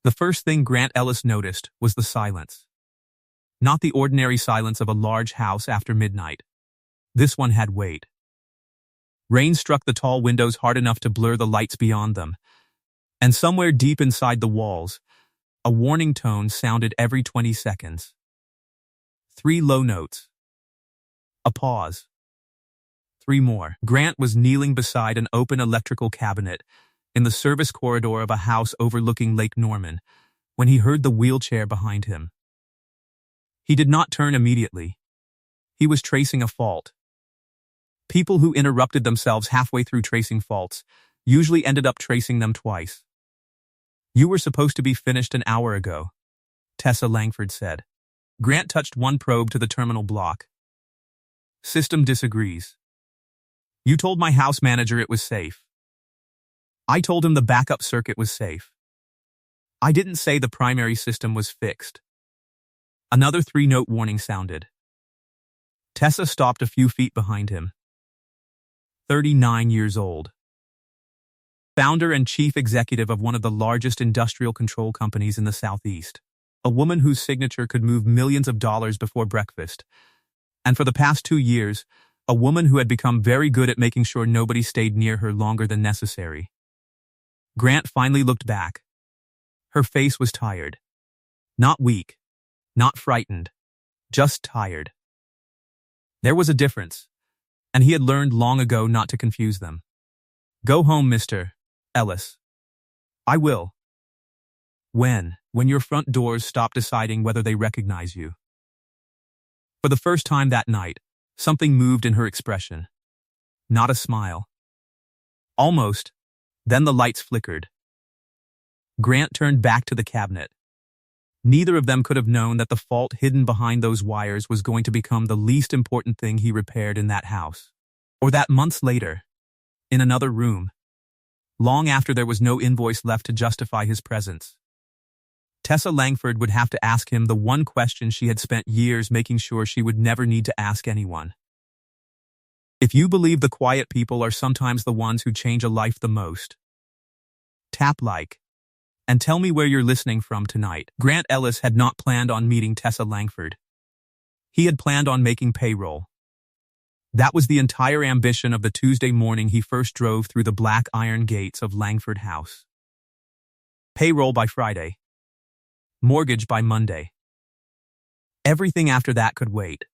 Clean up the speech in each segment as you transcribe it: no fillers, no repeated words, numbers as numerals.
The first thing Grant Ellis noticed was the silence. Not the ordinary silence of a large house after midnight. This one had weight. Rain struck the tall windows hard enough to blur the lights beyond them, and somewhere deep inside the walls, a warning tone sounded every 20 seconds. 3 low notes. A pause. 3 more. Grant was kneeling beside an open electrical cabinet in the service corridor of a house overlooking Lake Norman when he heard the wheelchair behind him. He did not turn immediately. He was tracing a fault. People who interrupted themselves halfway through tracing faults usually ended up tracing them twice. "You were supposed to be finished an hour ago," Tessa Langford said. Grant touched one probe to the terminal block. "System disagrees. You told my house manager it was safe. I told him the backup circuit was safe. I didn't say the primary system was fixed." Another 3-note warning sounded. Tessa stopped a few feet behind him. 39 years old. Founder and chief executive of one of the largest industrial control companies in the Southeast. A woman whose signature could move millions of dollars before breakfast. And for the past 2 years, a woman who had become very good at making sure nobody stayed near her longer than necessary. Grant finally looked back. Her face was tired. Not weak. Not frightened. Just tired. There was a difference, and he had learned long ago not to confuse them. "Go home, Mr. Ellis." "I will." When your front doors stop deciding whether they recognize you." For the first time that night, something moved in her expression. Not a smile. Almost. Then the lights flickered. Grant turned back to the cabinet. Neither of them could have known that the fault hidden behind those wires was going to become the least important thing he repaired in that house. Or that months later, in another room, long after there was no invoice left to justify his presence. Tessa Langford would have to ask him the one question she had spent years making sure she would never need to ask anyone. If you believe the quiet people are sometimes the ones who change a life the most, tap like. And tell me where you're listening from tonight. Grant Ellis had not planned on meeting Tessa Langford. He had planned on making payroll. That was the entire ambition of the Tuesday morning he first drove through the black iron gates of Langford House. Payroll by Friday. Mortgage by Monday. Everything after that could wait.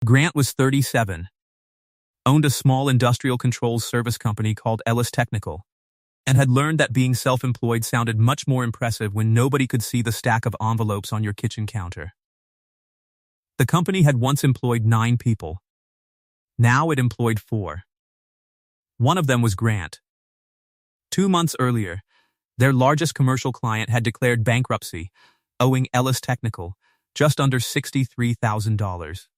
Grant was 37, owned a small industrial controls service company called Ellis Technical, and had learned that being self-employed sounded much more impressive when nobody could see the stack of envelopes on your kitchen counter. The company had once employed 9 people. Now it employed 4. One of them was Grant. 2 months earlier, their largest commercial client had declared bankruptcy, owing Ellis Technical just under $63,000.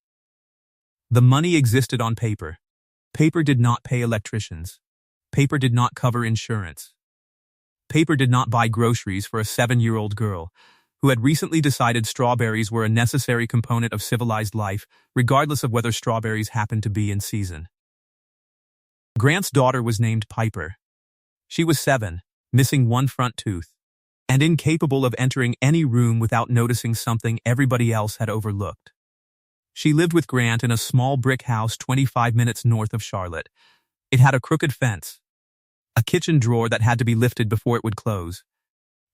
The money existed on paper. Paper did not pay electricians. Paper did not cover insurance. Paper did not buy groceries for a 7-year-old girl who had recently decided strawberries were a necessary component of civilized life, regardless of whether strawberries happened to be in season. Grant's daughter was named Piper. She was 7, missing one front tooth, and incapable of entering any room without noticing something everybody else had overlooked. She lived with Grant in a small brick house 25 minutes north of Charlotte. It had a crooked fence, a kitchen drawer that had to be lifted before it would close,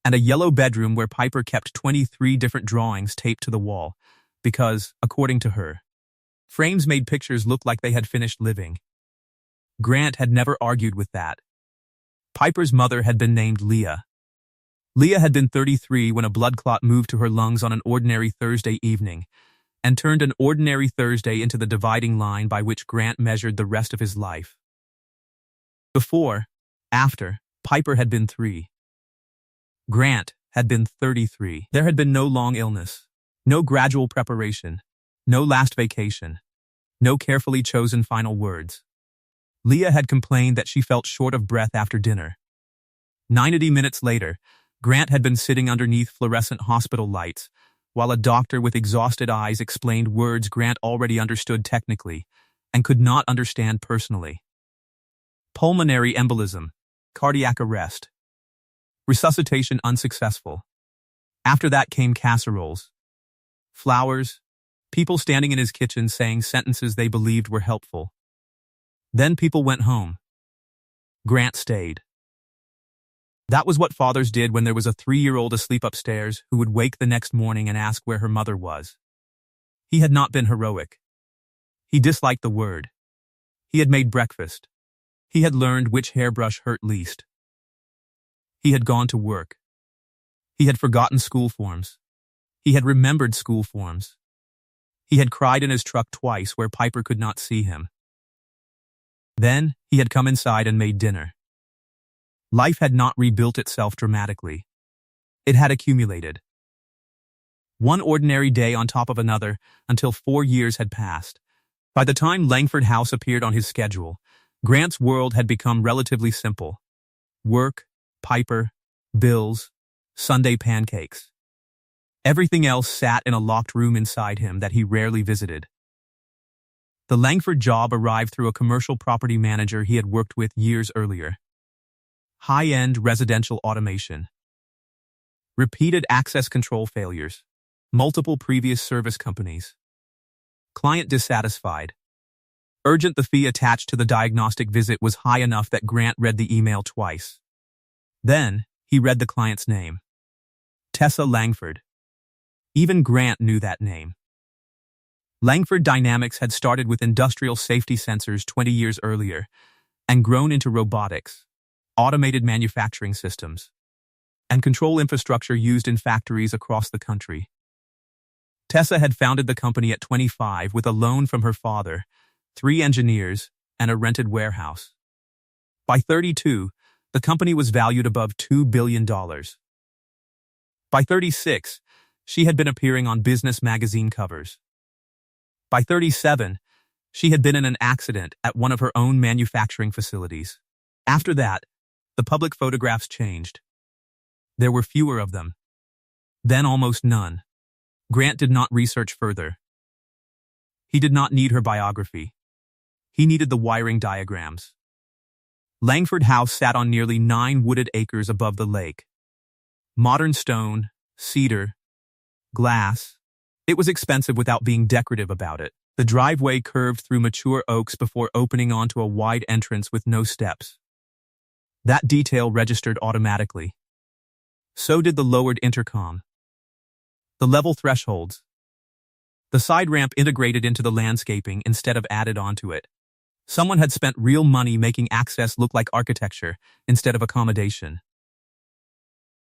and a yellow bedroom where Piper kept 23 different drawings taped to the wall because, according to her, frames made pictures look like they had finished living. Grant had never argued with that. Piper's mother had been named Leah. Leah had been 33 when a blood clot moved to her lungs on an ordinary Thursday evening and turned an ordinary Thursday into the dividing line by which Grant measured the rest of his life. Before, after, Piper had been 3. Grant had been 33. There had been no long illness, no gradual preparation, no last vacation, no carefully chosen final words. Leah had complained that she felt short of breath after dinner. 90 minutes later, Grant had been sitting underneath fluorescent hospital lights, while a doctor with exhausted eyes explained words Grant already understood technically and could not understand personally. Pulmonary embolism, cardiac arrest. Resuscitation unsuccessful. After that came casseroles, flowers, people standing in his kitchen saying sentences they believed were helpful. Then people went home. Grant stayed. That was what fathers did when there was a 3-year-old asleep upstairs who would wake the next morning and ask where her mother was. He had not been heroic. He disliked the word. He had made breakfast. He had learned which hairbrush hurt least. He had gone to work. He had forgotten school forms. He had remembered school forms. He had cried in his truck twice where Piper could not see him. Then he had come inside and made dinner. Life had not rebuilt itself dramatically. It had accumulated. One ordinary day on top of another until 4 years had passed. By the time Langford House appeared on his schedule, Grant's world had become relatively simple. Work, Piper, bills, Sunday pancakes. Everything else sat in a locked room inside him that he rarely visited. The Langford job arrived through a commercial property manager he had worked with years earlier. High-end residential automation. Repeated access control failures. Multiple previous service companies. Client dissatisfied. Urgent. The fee attached to the diagnostic visit was high enough that Grant read the email twice. Then, he read the client's name. Tessa Langford. Even Grant knew that name. Langford Dynamics had started with industrial safety sensors 20 years earlier and grown into robotics, automated manufacturing systems, and control infrastructure used in factories across the country. Tessa had founded the company at 25 with a loan from her father, 3 engineers, and a rented warehouse. By 32, the company was valued above $2 billion. By 36, she had been appearing on business magazine covers. By 37, she had been in an accident at one of her own manufacturing facilities. After that, the public photographs changed. There were fewer of them. Then almost none. Grant did not research further. He did not need her biography. He needed the wiring diagrams. Langford House sat on nearly 9 wooded acres above the lake. Modern stone, cedar, glass. It was expensive without being decorative about it. The driveway curved through mature oaks before opening onto a wide entrance with no steps. That detail registered automatically. So did the lowered intercom. The level thresholds. The side ramp integrated into the landscaping instead of added onto it. Someone had spent real money making access look like architecture instead of accommodation.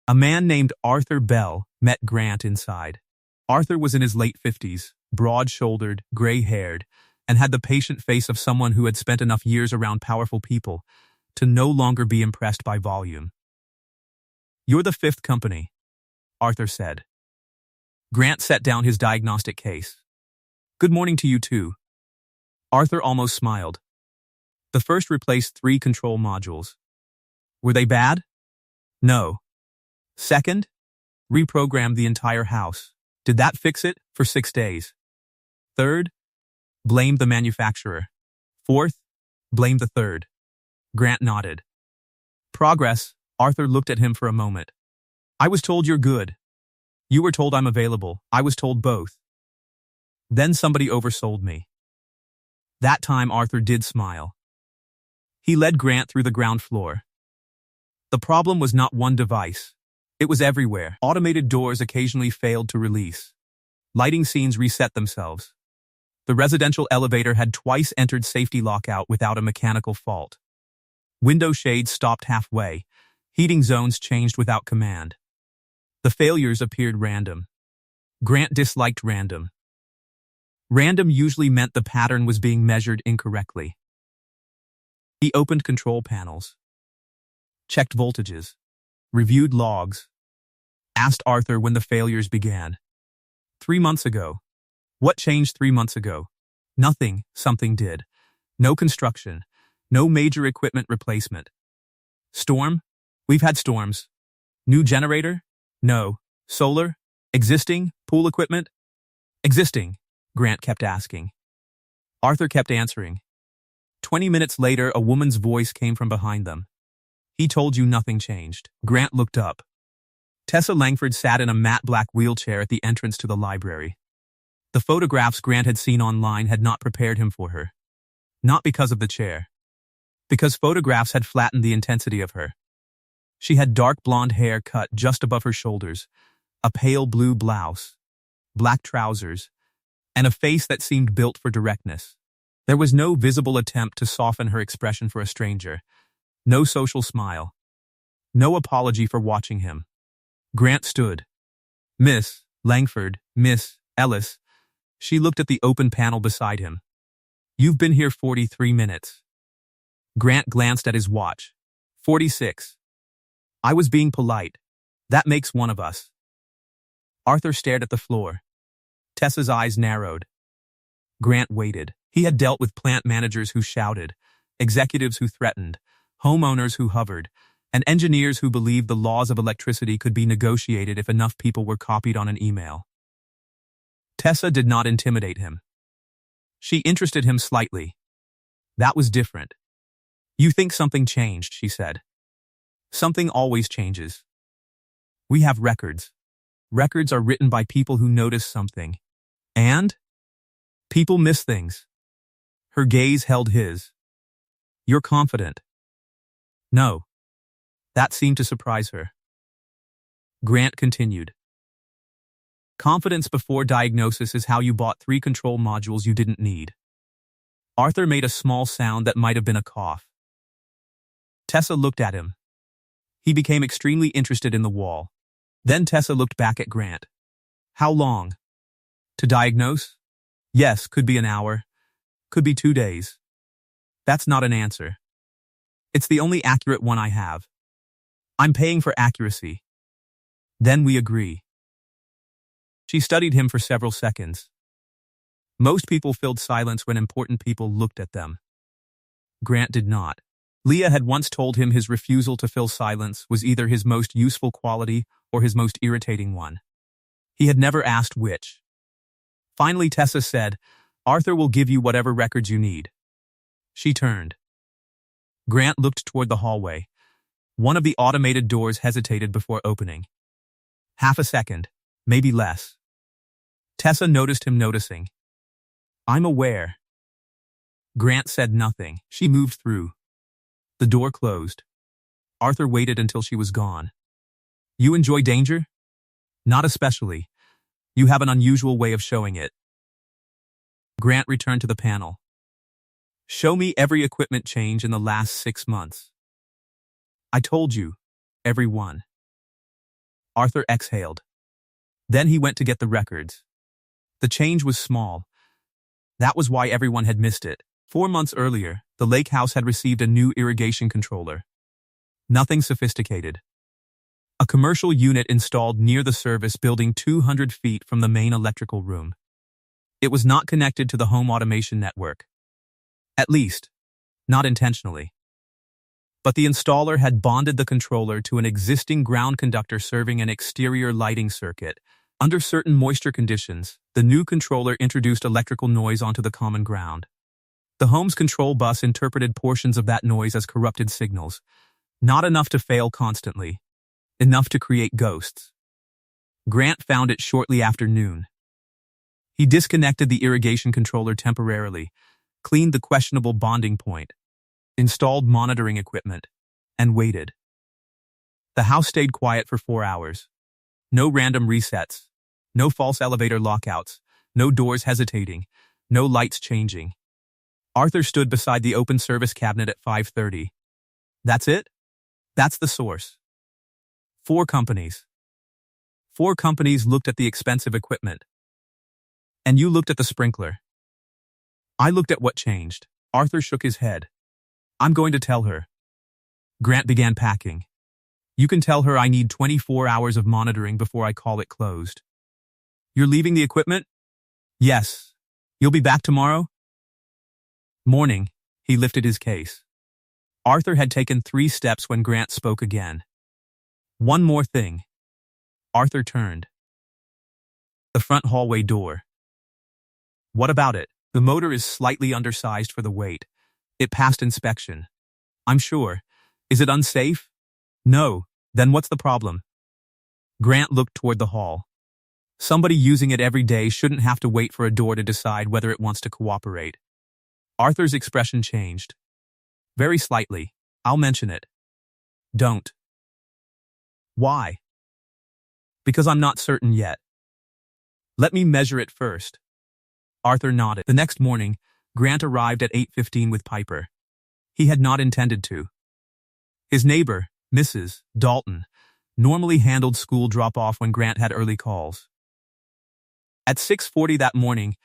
A man named Arthur Bell met Grant inside. Arthur was in his late 50s, broad-shouldered, gray-haired, and had the patient face of someone who had spent enough years around powerful people to no longer be impressed by volume. "You're the 5th company," Arthur said. Grant set down his diagnostic case. "Good morning to you too." Arthur almost smiled. The first replaced 3 control modules. Were they bad? No. Second, reprogrammed the entire house. Did that fix it? For 6 days. Third, blamed the manufacturer. Fourth, blamed the third. Grant nodded. Progress. Arthur looked at him for a moment. "I was told you're good. You were told I'm available. I was told both. Then somebody oversold me." That time Arthur did smile. He led Grant through the ground floor. The problem was not one device. It was everywhere. Automated doors occasionally failed to release. Lighting scenes reset themselves. The residential elevator had twice entered safety lockout without a mechanical fault. Window shades stopped halfway. Heating zones changed without command. The failures appeared random. Grant disliked random. Random usually meant the pattern was being measured incorrectly. He opened control panels, checked voltages, reviewed logs, asked Arthur when the failures began. 3 months ago. What changed 3 months ago? Nothing. Something did. No construction. No major equipment replacement. Storm? We've had storms. New generator? No. Solar? Existing? Pool equipment? Existing, Grant kept asking. Arthur kept answering. 20 minutes later, a woman's voice came from behind them. He told you nothing changed. Grant looked up. Tessa Langford sat in a matte black wheelchair at the entrance to the library. The photographs Grant had seen online had not prepared him for her. Not because of the chair. Because photographs had flattened the intensity of her. She had dark blonde hair cut just above her shoulders, a pale blue blouse, black trousers, and a face that seemed built for directness. There was no visible attempt to soften her expression for a stranger. No social smile. No apology for watching him. Grant stood. Miss Langford, Miss Ellis. She looked at the open panel beside him. You've been here 43 minutes. Grant glanced at his watch. 46. I was being polite. That makes one of us. Arthur stared at the floor. Tessa's eyes narrowed. Grant waited. He had dealt with plant managers who shouted, executives who threatened, homeowners who hovered, and engineers who believed the laws of electricity could be negotiated if enough people were copied on an email. Tessa did not intimidate him. She interested him slightly. That was different. You think something changed, she said. Something always changes. We have records. Records are written by people who notice something. And? People miss things. Her gaze held his. You're confident. No. That seemed to surprise her. Grant continued. Confidence before diagnosis is how you bought 3 control modules you didn't need. Arthur made a small sound that might have been a cough. Tessa looked at him. He became extremely interested in the wall. Then Tessa looked back at Grant. How long? To diagnose? Yes, could be an hour. Could be 2 days. That's not an answer. It's the only accurate one I have. I'm paying for accuracy. Then we agree. She studied him for several seconds. Most people filled silence when important people looked at them. Grant did not. Leah had once told him his refusal to fill silence was either his most useful quality or his most irritating one. He had never asked which. Finally, Tessa said, Arthur will give you whatever records you need. She turned. Grant looked toward the hallway. One of the automated doors hesitated before opening. Half a second, maybe less. Tessa noticed him noticing. I'm aware. Grant said nothing. She moved through. The door closed. Arthur waited until she was gone. You enjoy danger? Not especially. You have an unusual way of showing it. Grant returned to the panel. Show me every equipment change in the last 6 months. I told you, every one. Arthur exhaled. Then he went to get the records. The change was small. That was why everyone had missed it. 4 months earlier, the lake house had received a new irrigation controller. Nothing sophisticated. A commercial unit installed near the service building 200 feet from the main electrical room. It was not connected to the home automation network. At least, not intentionally. But the installer had bonded the controller to an existing ground conductor serving an exterior lighting circuit. Under certain moisture conditions, the new controller introduced electrical noise onto the common ground. The home's control bus interpreted portions of that noise as corrupted signals. Not enough to fail constantly. Enough to create ghosts. Grant found it shortly after noon. He disconnected the irrigation controller temporarily, cleaned the questionable bonding point, installed monitoring equipment, and waited. The house stayed quiet for 4 hours. No random resets, no false elevator lockouts, no doors hesitating, no lights changing. Arthur stood beside the open service cabinet at 5:30. That's it? That's the source. 4 companies. 4 companies looked at the expensive equipment. And you looked at the sprinkler. I looked at what changed. Arthur shook his head. I'm going to tell her. Grant began packing. You can tell her I need 24 hours of monitoring before I call it closed. You're leaving the equipment? Yes. You'll be back tomorrow? Morning. He lifted his case. Arthur had taken 3 steps when Grant spoke again. One more thing. Arthur turned. The front hallway door. What about it? The motor is slightly undersized for the weight. It passed inspection. I'm sure. Is it unsafe? No. Then what's the problem? Grant looked toward the hall. Somebody using it every day shouldn't have to wait for a door to decide whether it wants to cooperate. Arthur's expression changed. Very slightly. I'll mention it. Don't. Why? Because I'm not certain yet. Let me measure it first. Arthur nodded. The next morning, Grant arrived at 8:15 with Piper. He had not intended to. His neighbor, Mrs. Dalton, normally handled school drop-off when Grant had early calls. At 6:40 that morning,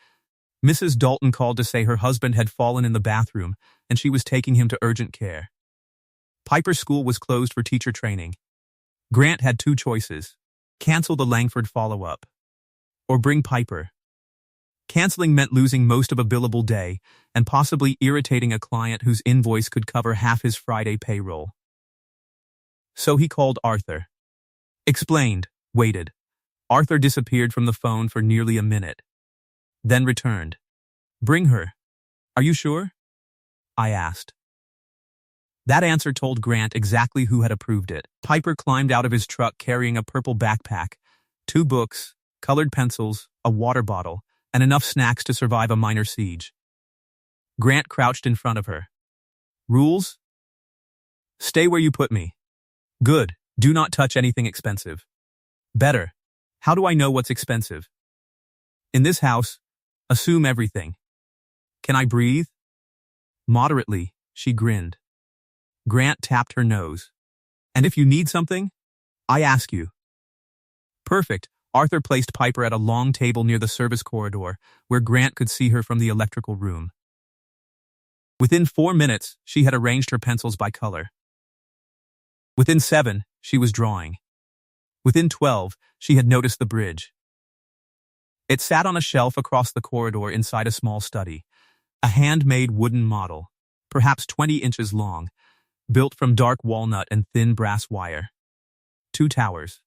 Mrs. Dalton called to say her husband had fallen in the bathroom and she was taking him to urgent care. Piper's school was closed for teacher training. Grant had two choices: cancel the Langford follow-up, or bring Piper. Canceling meant losing most of a billable day and possibly irritating a client whose invoice could cover half his Friday payroll. So he called Arthur. Explained, waited. Arthur disappeared from the phone for nearly a minute. Then returned. Bring her. Are you sure? I asked. That answer told Grant exactly who had approved it. Piper climbed out of his truck carrying a purple backpack, 2 books, colored pencils, a water bottle, and enough snacks to survive a minor siege. Grant crouched in front of her. Rules? Stay where you put me. Good. Do not touch anything expensive. Better. How do I know what's expensive? In this house, assume everything. Can I breathe? Moderately, she grinned. Grant tapped her nose. And if you need something, I ask you. Perfect. Arthur placed Piper at a long table near the service corridor where Grant could see her from the electrical room. Within 4 minutes, she had arranged her pencils by color. Within 7, she was drawing. Within 12, she had noticed the bridge. It sat on a shelf across the corridor inside a small study, a handmade wooden model, perhaps 20 inches long, built from dark walnut and thin brass wire. 2 towers,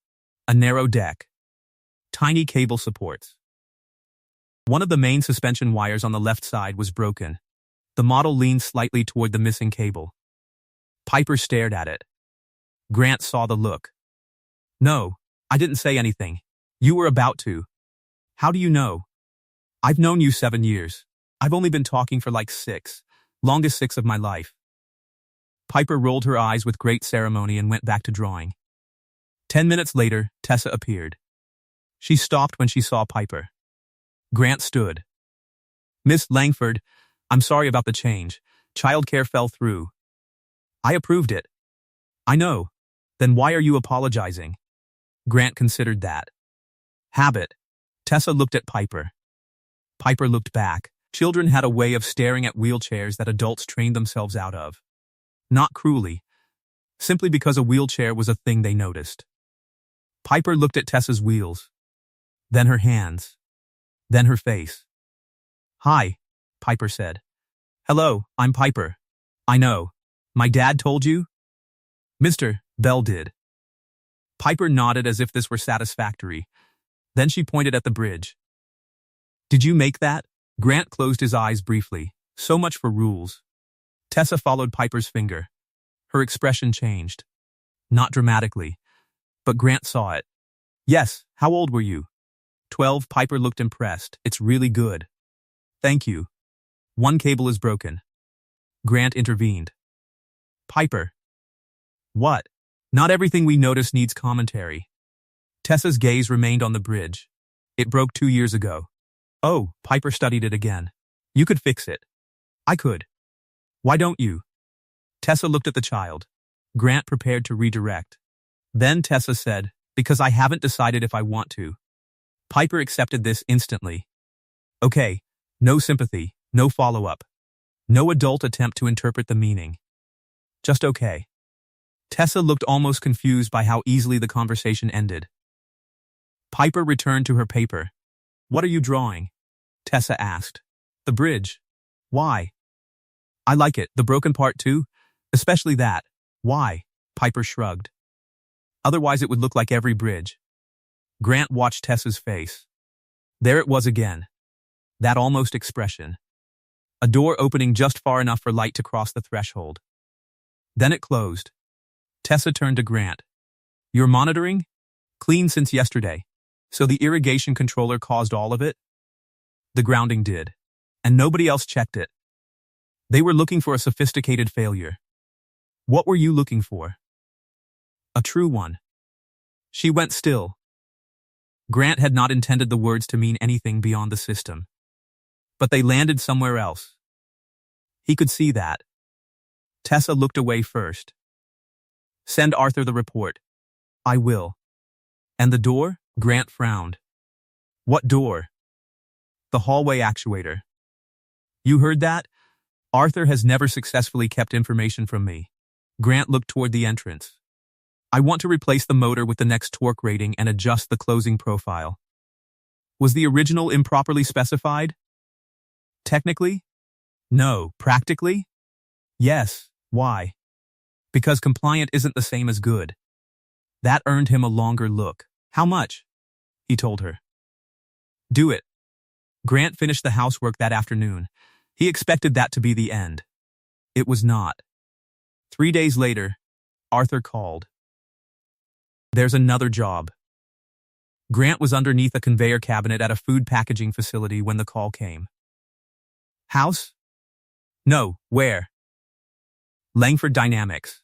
a narrow deck, tiny cable supports. One of the main suspension wires on the left side was broken. The model leaned slightly toward the missing cable. Piper stared at it. Grant saw the look. No, I didn't say anything. You were about to. How do you know? I've known you 7 years. I've only been talking for like 6, longest 6 of my life. Piper rolled her eyes with great ceremony and went back to drawing. 10 minutes later, Tessa appeared. She stopped when she saw Piper. Grant stood. Miss Langford, I'm sorry about the change. Childcare fell through. I approved it. I know. Then why are you apologizing? Grant considered that. Habit. Tessa looked at Piper. Piper looked back. Children had a way of staring at wheelchairs that adults trained themselves out of. Not cruelly, simply because a wheelchair was a thing they noticed. Piper looked at Tessa's wheels, then her hands, then her face. Hi, Piper said. Hello, I'm Piper. I know. My dad told you? Mr. Bell did. Piper nodded as if this were satisfactory. Then she pointed at the bridge. Did you make that? Grant closed his eyes briefly. So much for rules. Tessa followed Piper's finger. Her expression changed. Not dramatically, but Grant saw it. Yes, how old were you? 12. Piper looked impressed. It's really good. Thank you. 1 cable is broken. Grant intervened. Piper. What? Not everything we notice needs commentary. Tessa's gaze remained on the bridge. It broke 2 years ago. Oh, Piper studied it again. You could fix it. I could. Why don't you? Tessa looked at the child. Grant prepared to redirect. Then Tessa said, because I haven't decided if I want to. Piper accepted this instantly. Okay, no sympathy, no follow-up. No adult attempt to interpret the meaning. Just okay. Tessa looked almost confused by how easily the conversation ended. Piper returned to her paper. What are you drawing? Tessa asked. The bridge. Why? I like it, the broken part too, especially that. Why? Piper shrugged. Otherwise it would look like every bridge. Grant watched Tessa's face. There it was again. That almost expression. A door opening just far enough for light to cross the threshold. Then it closed. Tessa turned to Grant. You're monitoring? Clean since yesterday. So the irrigation controller caused all of it? The grounding did. And nobody else checked it. They were looking for a sophisticated failure. What were you looking for? A true one. She went still. Grant had not intended the words to mean anything beyond the system. But they landed somewhere else. He could see that. Tessa looked away first. Send Arthur the report. I will. And the door? Grant frowned. What door? The hallway actuator. You heard that? Arthur has never successfully kept information from me. Grant looked toward the entrance. I want to replace the motor with the next torque rating and adjust the closing profile. Was the original improperly specified? Technically? No. Practically? Yes. Why? Because compliant isn't the same as good. That earned him a longer look. How much? He told her. Do it. Grant finished the housework that afternoon. He expected that to be the end. It was not. 3 days later, Arthur called. There's another job. Grant was underneath a conveyor cabinet at a food packaging facility when the call came. House? No, where? Langford Dynamics.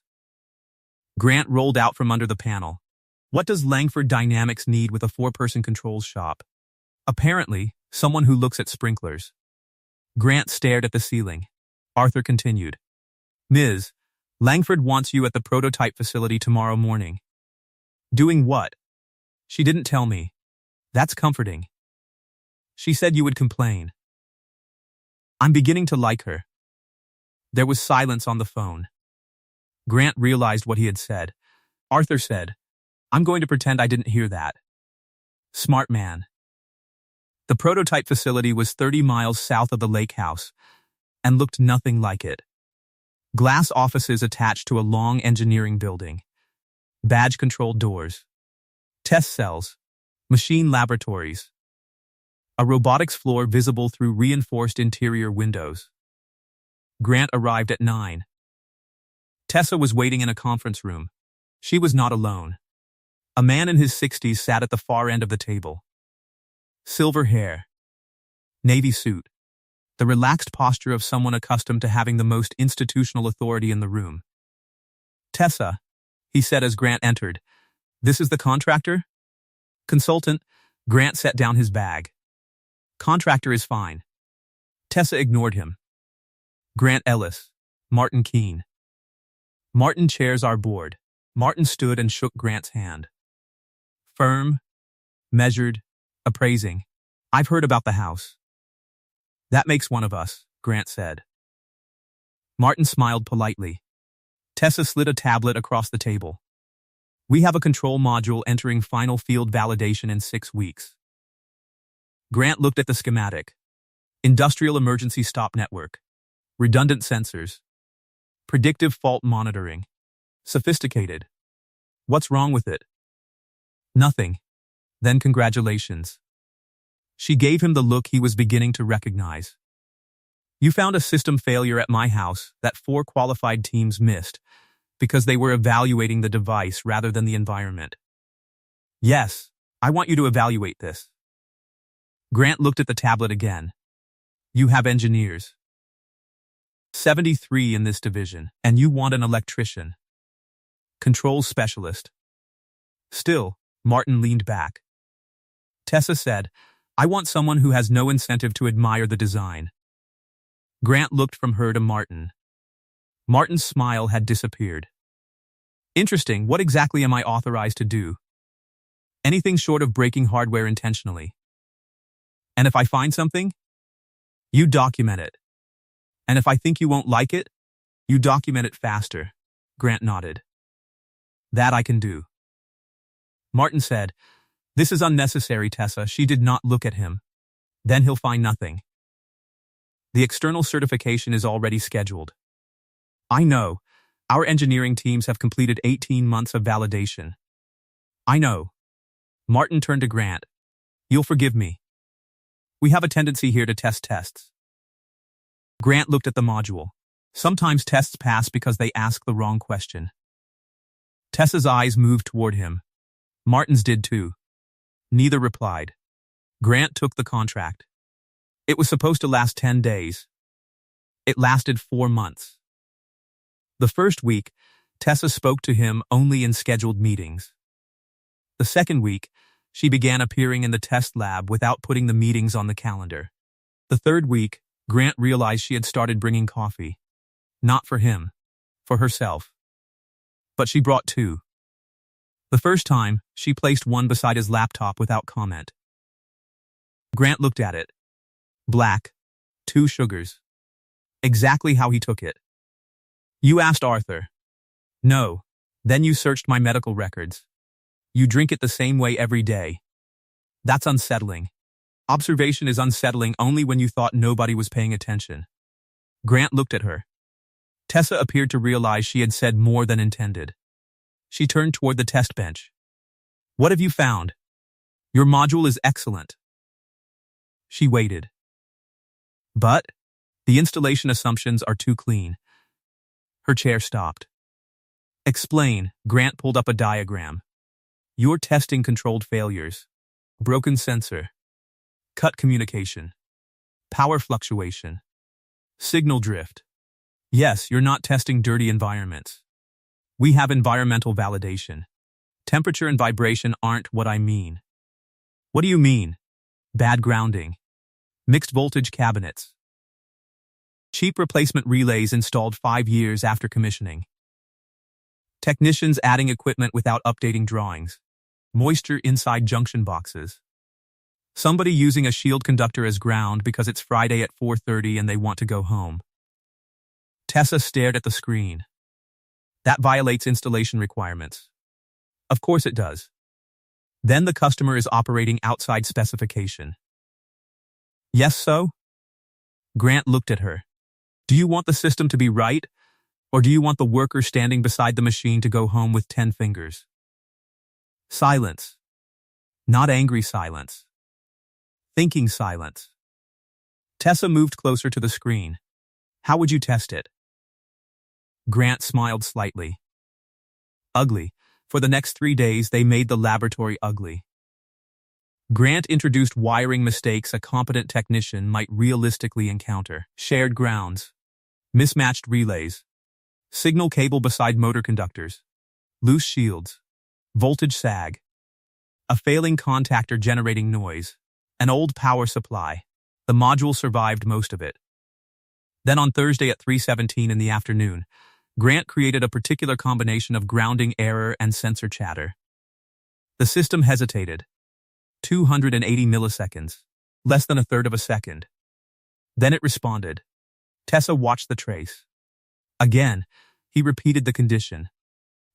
Grant rolled out from under the panel. What does Langford Dynamics need with a 4-person controls shop? Apparently, someone who looks at sprinklers. Grant stared at the ceiling. Arthur continued. Ms. Langford wants you at the prototype facility tomorrow morning. Doing what? She didn't tell me. That's comforting. She said you would complain. I'm beginning to like her. There was silence on the phone. Grant realized what he had said. Arthur said, I'm going to pretend I didn't hear that. Smart man. The prototype facility was 30 miles south of the lake house and looked nothing like it. Glass offices attached to a long engineering building. Badge-controlled doors. Test cells. Machine laboratories. A robotics floor visible through reinforced interior windows. Grant arrived at 9. Tessa was waiting in a conference room. She was not alone. A man in his 60s sat at the far end of the table. Silver hair. Navy suit. The relaxed posture of someone accustomed to having the most institutional authority in the room. Tessa, he said as Grant entered. This is the contractor? Consultant. Grant set down his bag. Contractor is fine. Tessa ignored him. Grant Ellis. Martin Keene. Martin chairs our board. Martin stood and shook Grant's hand. Firm. Measured. Appraising. I've heard about the house. That makes one of us, Grant said. Martin smiled politely. Tessa slid a tablet across the table. We have a control module entering final field validation in 6 weeks. Grant looked at the schematic. Industrial emergency stop network. Redundant sensors. Predictive fault monitoring. Sophisticated. What's wrong with it? Nothing. Then congratulations. She gave him the look he was beginning to recognize. You found a system failure at my house that 4 qualified teams missed because they were evaluating the device rather than the environment. Yes, I want you to evaluate this. Grant looked at the tablet again. You have engineers. 73 in this division, and you want an electrician. Controls specialist. Still, Martin leaned back. Tessa said, I want someone who has no incentive to admire the design. Grant looked from her to Martin. Martin's smile had disappeared. Interesting, what exactly am I authorized to do? Anything short of breaking hardware intentionally. And if I find something? You document it. And if I think you won't like it, you document it faster. Grant nodded. That I can do. Martin said, This is unnecessary, Tessa. She did not look at him. Then he'll find nothing. The external certification is already scheduled. I know. Our engineering teams have completed 18 months of validation. I know. Martin turned to Grant. You'll forgive me. We have a tendency here to test tests. Grant looked at the module. Sometimes tests pass because they ask the wrong question. Tessa's eyes moved toward him. Martin's did too. Neither replied. Grant took the contract. It was supposed to last 10 days. It lasted 4 months. The first week, Tessa spoke to him only in scheduled meetings. The second week, she began appearing in the test lab without putting the meetings on the calendar. The third week, Grant realized she had started bringing coffee. Not for him, for herself. But she brought 2. The first time, she placed one beside his laptop without comment. Grant looked at it. Black, 2 sugars. Exactly how he took it. You asked Arthur. No. Then you searched my medical records. You drink it the same way every day. That's unsettling. Observation is unsettling only when you thought nobody was paying attention. Grant looked at her. Tessa appeared to realize she had said more than intended. She turned toward the test bench. What have you found? Your module is excellent. She waited. But the installation assumptions are too clean. Her chair stopped. Explain. Grant pulled up a diagram. You're testing controlled failures. Broken sensor. Cut communication. Power fluctuation. Signal drift. Yes, you're not testing dirty environments. We have environmental validation. Temperature and vibration aren't what I mean. What do you mean? Bad grounding. Mixed voltage cabinets. Cheap replacement relays installed 5 years after commissioning. Technicians adding equipment without updating drawings. Moisture inside junction boxes. Somebody using a shield conductor as ground because it's Friday at 4:30 and they want to go home. Tessa stared at the screen. That violates installation requirements. Of course it does. Then the customer is operating outside specification. Yes, so? Grant looked at her. Do you want the system to be right, or do you want the worker standing beside the machine to go home with 10 fingers? Silence. Not angry silence. Thinking silence. Tessa moved closer to the screen. How would you test it? Grant smiled slightly. Ugly. For the next 3 days, they made the laboratory ugly. Grant introduced wiring mistakes a competent technician might realistically encounter. Shared grounds. Mismatched relays. Signal cable beside motor conductors. Loose shields. Voltage sag. A failing contactor generating noise. An old power supply. The module survived most of it. Then on Thursday at 3:17 in the afternoon, Grant created a particular combination of grounding error and sensor chatter. The system hesitated. 280 milliseconds. Less than a third of a second. Then it responded. Tessa watched the trace. Again, he repeated the condition.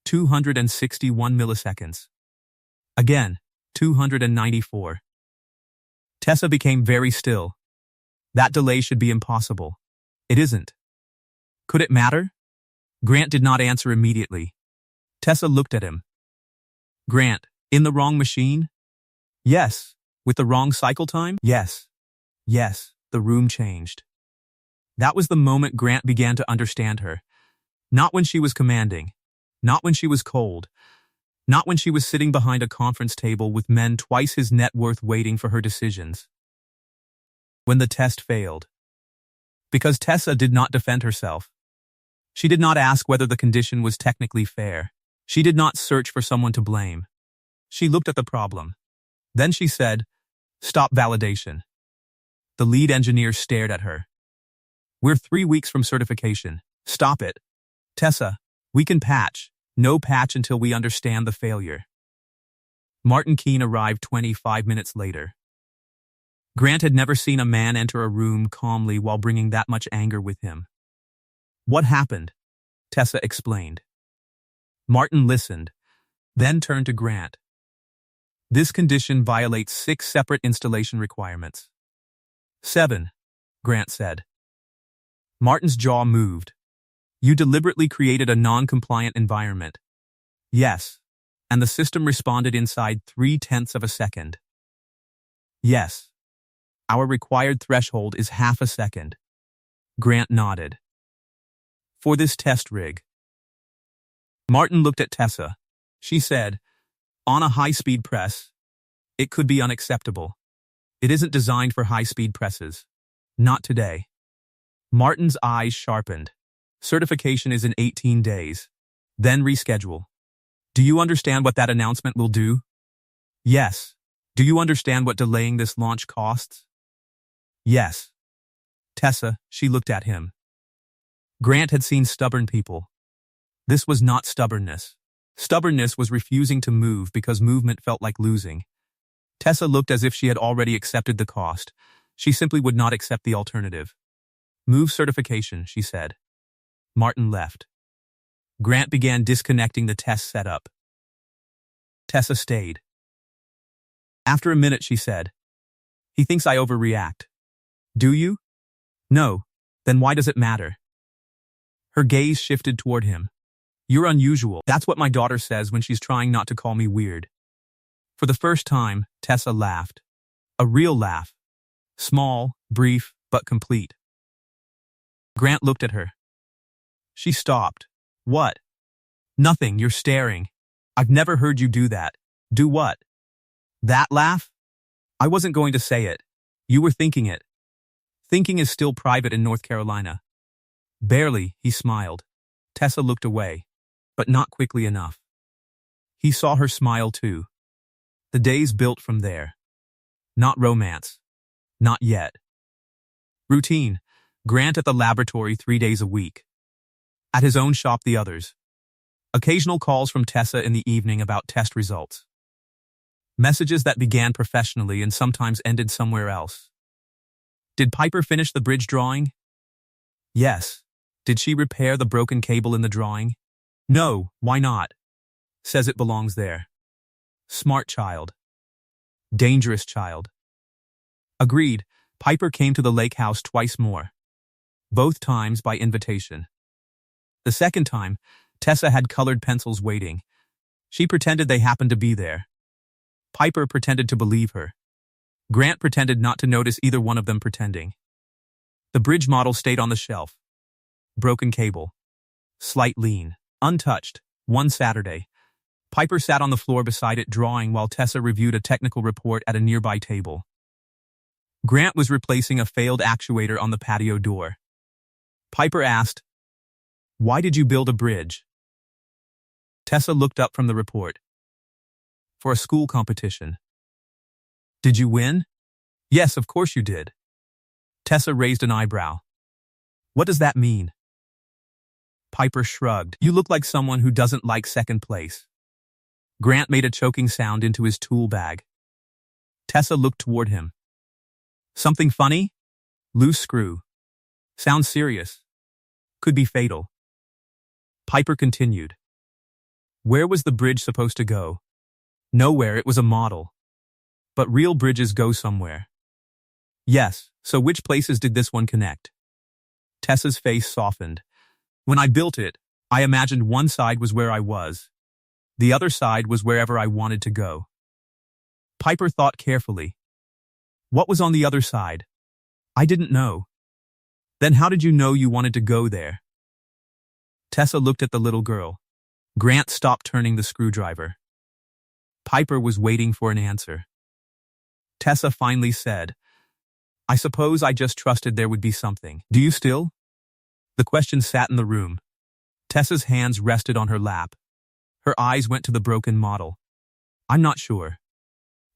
261 milliseconds. Again, 294. Tessa became very still. That delay should be impossible. It isn't. Could it matter? Grant did not answer immediately. Tessa looked at him. Grant, in the wrong machine? Yes. With the wrong cycle time? Yes. Yes, the room changed. That was the moment Grant began to understand her. Not when she was commanding. Not when she was cold. Not when she was sitting behind a conference table with men twice his net worth waiting for her decisions. When the test failed. Because Tessa did not defend herself. She did not ask whether the condition was technically fair. She did not search for someone to blame. She looked at the problem. Then she said, "Stop validation." The lead engineer stared at her. "We're 3 weeks from certification. Stop it. Tessa, we can patch. No patch until we understand the failure." Martin Keene arrived 25 minutes later. Grant had never seen a man enter a room calmly while bringing that much anger with him. What happened? Tessa explained. Martin listened, then turned to Grant. This condition violates 6 separate installation requirements. 7, Grant said. Martin's jaw moved. You deliberately created a non-compliant environment. Yes, and the system responded inside 0.3 of a second. Yes. Our required threshold is half a second. Grant nodded. For this test rig. Martin looked at Tessa. she said. On a high-speed press, it could be unacceptable. It isn't designed for high-speed presses. Not today. Martin's eyes sharpened. Certification is in 18 days. Then reschedule. Do you understand what that announcement will do? Yes. Do you understand what delaying this launch costs? Yes. Tessa, she looked at him. Grant had seen stubborn people. This was not stubbornness. Stubbornness was refusing to move because movement felt like losing. Tessa looked as if she had already accepted the cost. She simply would not accept the alternative. Move certification, she said. Martin left. Grant began disconnecting the test setup. Tessa stayed. After a minute, she said, He thinks I overreact. Do you? No. Then why does it matter? Her gaze shifted toward him. You're unusual. That's what my daughter says when she's trying not to call me weird. For the first time, Tessa laughed. A real laugh. Small, brief, but complete. Grant looked at her. She stopped. What? Nothing, you're staring. I've never heard you do that. Do what? That laugh? I wasn't going to say it. You were thinking it. Thinking is still private in North Carolina. Barely, he smiled. Tessa looked away, but not quickly enough. He saw her smile too. The days built from there. Not romance. Not yet. Routine. Grant at the laboratory 3 days a week. At his own shop the others. Occasional calls from Tessa in the evening about test results. Messages that began professionally and sometimes ended somewhere else. Did Piper finish the bridge drawing? Yes. Did she repair the broken cable in the drawing? No, why not? Says it belongs there. Smart child. Dangerous child. Agreed, Piper came to the lake house twice more. Both times by invitation. The second time, Tessa had colored pencils waiting. She pretended they happened to be there. Piper pretended to believe her. Grant pretended not to notice either one of them pretending. The bridge model stayed on the shelf. Broken cable. Slight lean. Untouched. One Saturday. Piper sat on the floor beside it drawing while Tessa reviewed a technical report at a nearby table. Grant was replacing a failed actuator on the patio door. Piper asked, Why did you build a bridge? Tessa looked up from the report. For a school competition. Did you win? Yes, of course you did. Tessa raised an eyebrow. What does that mean? Piper shrugged. You look like someone who doesn't like second place. Grant made a choking sound into his tool bag. Tessa looked toward him. Something funny? Loose screw. Sounds serious. Could be fatal. Piper continued. Where was the bridge supposed to go? Nowhere, it was a model. But real bridges go somewhere. Yes, so which places did this one connect? Tessa's face softened. When I built it, I imagined one side was where I was. The other side was wherever I wanted to go. Piper thought carefully. What was on the other side? I didn't know. Then how did you know you wanted to go there? Tessa looked at the little girl. Grant stopped turning the screwdriver. Piper was waiting for an answer. Tessa finally said, I suppose I just trusted there would be something. Do you still? The question sat in the room. Tessa's hands rested on her lap. Her eyes went to the broken model. I'm not sure.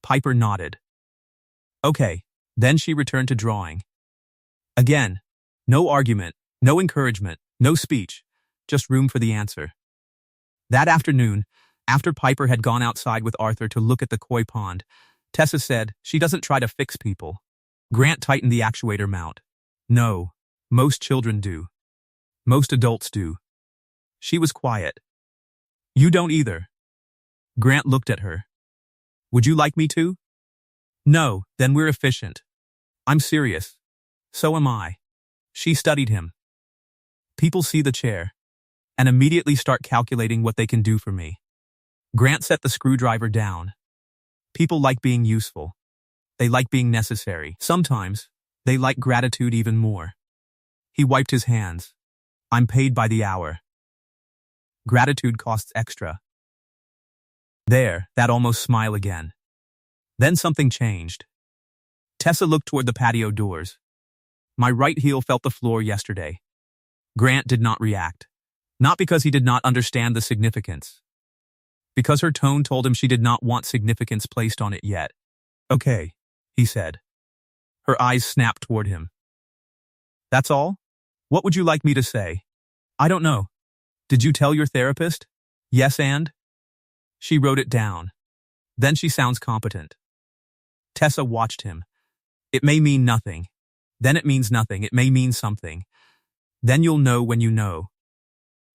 Piper nodded. Okay, then she returned to drawing. Again, no argument, no encouragement, no speech, just room for the answer. That afternoon, after Piper had gone outside with Arthur to look at the koi pond, Tessa said, she doesn't try to fix people. Grant tightened the actuator mount. No, most children do. Most adults do. She was quiet. You don't either. Grant looked at her. Would you like me to? No, then we're efficient. I'm serious. So am I. She studied him. People see the chair and immediately start calculating what they can do for me. Grant set the screwdriver down. People like being useful. They like being necessary. Sometimes, they like gratitude even more. He wiped his hands. I'm paid by the hour. Gratitude costs extra. There, that almost smile again. Then something changed. Tessa looked toward the patio doors. My right heel felt the floor yesterday. Grant did not react. Not because he did not understand the significance. Because her tone told him she did not want significance placed on it yet. Okay, he said. Her eyes snapped toward him. That's all? What would you like me to say? I don't know. Did you tell your therapist? Yes, and? She wrote it down. Then she sounds competent. Tessa watched him. It may mean nothing. Then it means nothing. It may mean something. Then you'll know when you know.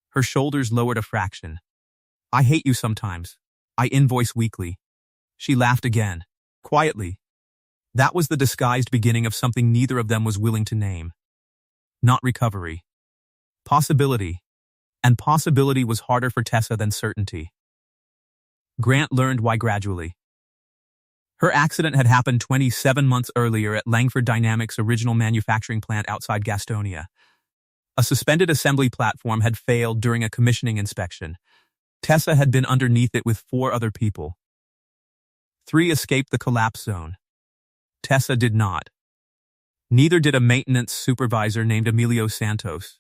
Her shoulders lowered a fraction. I hate you sometimes. I invoice weekly. She laughed again. Quietly. That was the disguised beginning of something neither of them was willing to name. Not recovery. Possibility. And possibility was harder for Tessa than certainty. Grant learned why gradually. Her accident had happened 27 months earlier at Langford Dynamics' original manufacturing plant outside Gastonia. A suspended assembly platform had failed during a commissioning inspection. Tessa had been underneath it with 4 other people. 3 escaped the collapse zone. Tessa did not. Neither did a maintenance supervisor named Emilio Santos.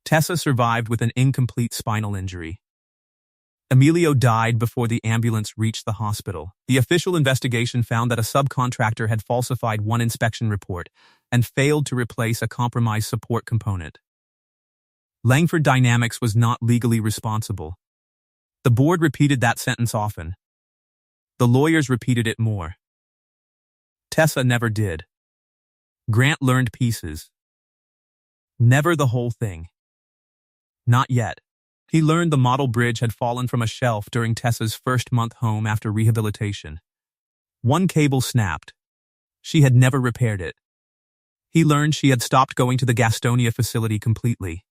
Tessa survived with an incomplete spinal injury. Emilio died before the ambulance reached the hospital. The official investigation found that a subcontractor had falsified one inspection report and failed to replace a compromised support component. Langford Dynamics was not legally responsible. The board repeated that sentence often. The lawyers repeated it more. Tessa never did. Grant learned pieces. Never the whole thing. Not yet. He learned the model bridge had fallen from a shelf during Tessa's first month home after rehabilitation. One cable snapped. She had never repaired it. He learned she had stopped going to the Gastonia facility completely.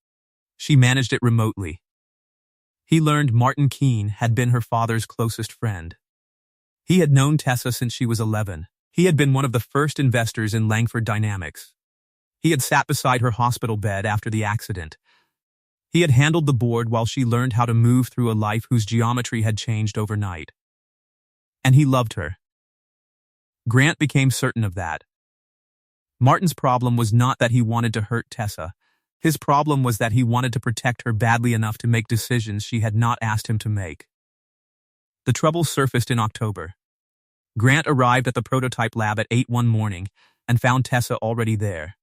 She managed it remotely. He learned Martin Keene had been her father's closest friend. He had known Tessa since she was 11. He had been one of the first investors in Langford Dynamics. He had sat beside her hospital bed after the accident. He had handled the board while she learned how to move through a life whose geometry had changed overnight. And he loved her. Grant became certain of that. Martin's problem was not that he wanted to hurt Tessa. His problem was that he wanted to protect her badly enough to make decisions she had not asked him to make. The trouble surfaced in October. Grant arrived at the prototype lab at 8 one morning and found Tessa already there.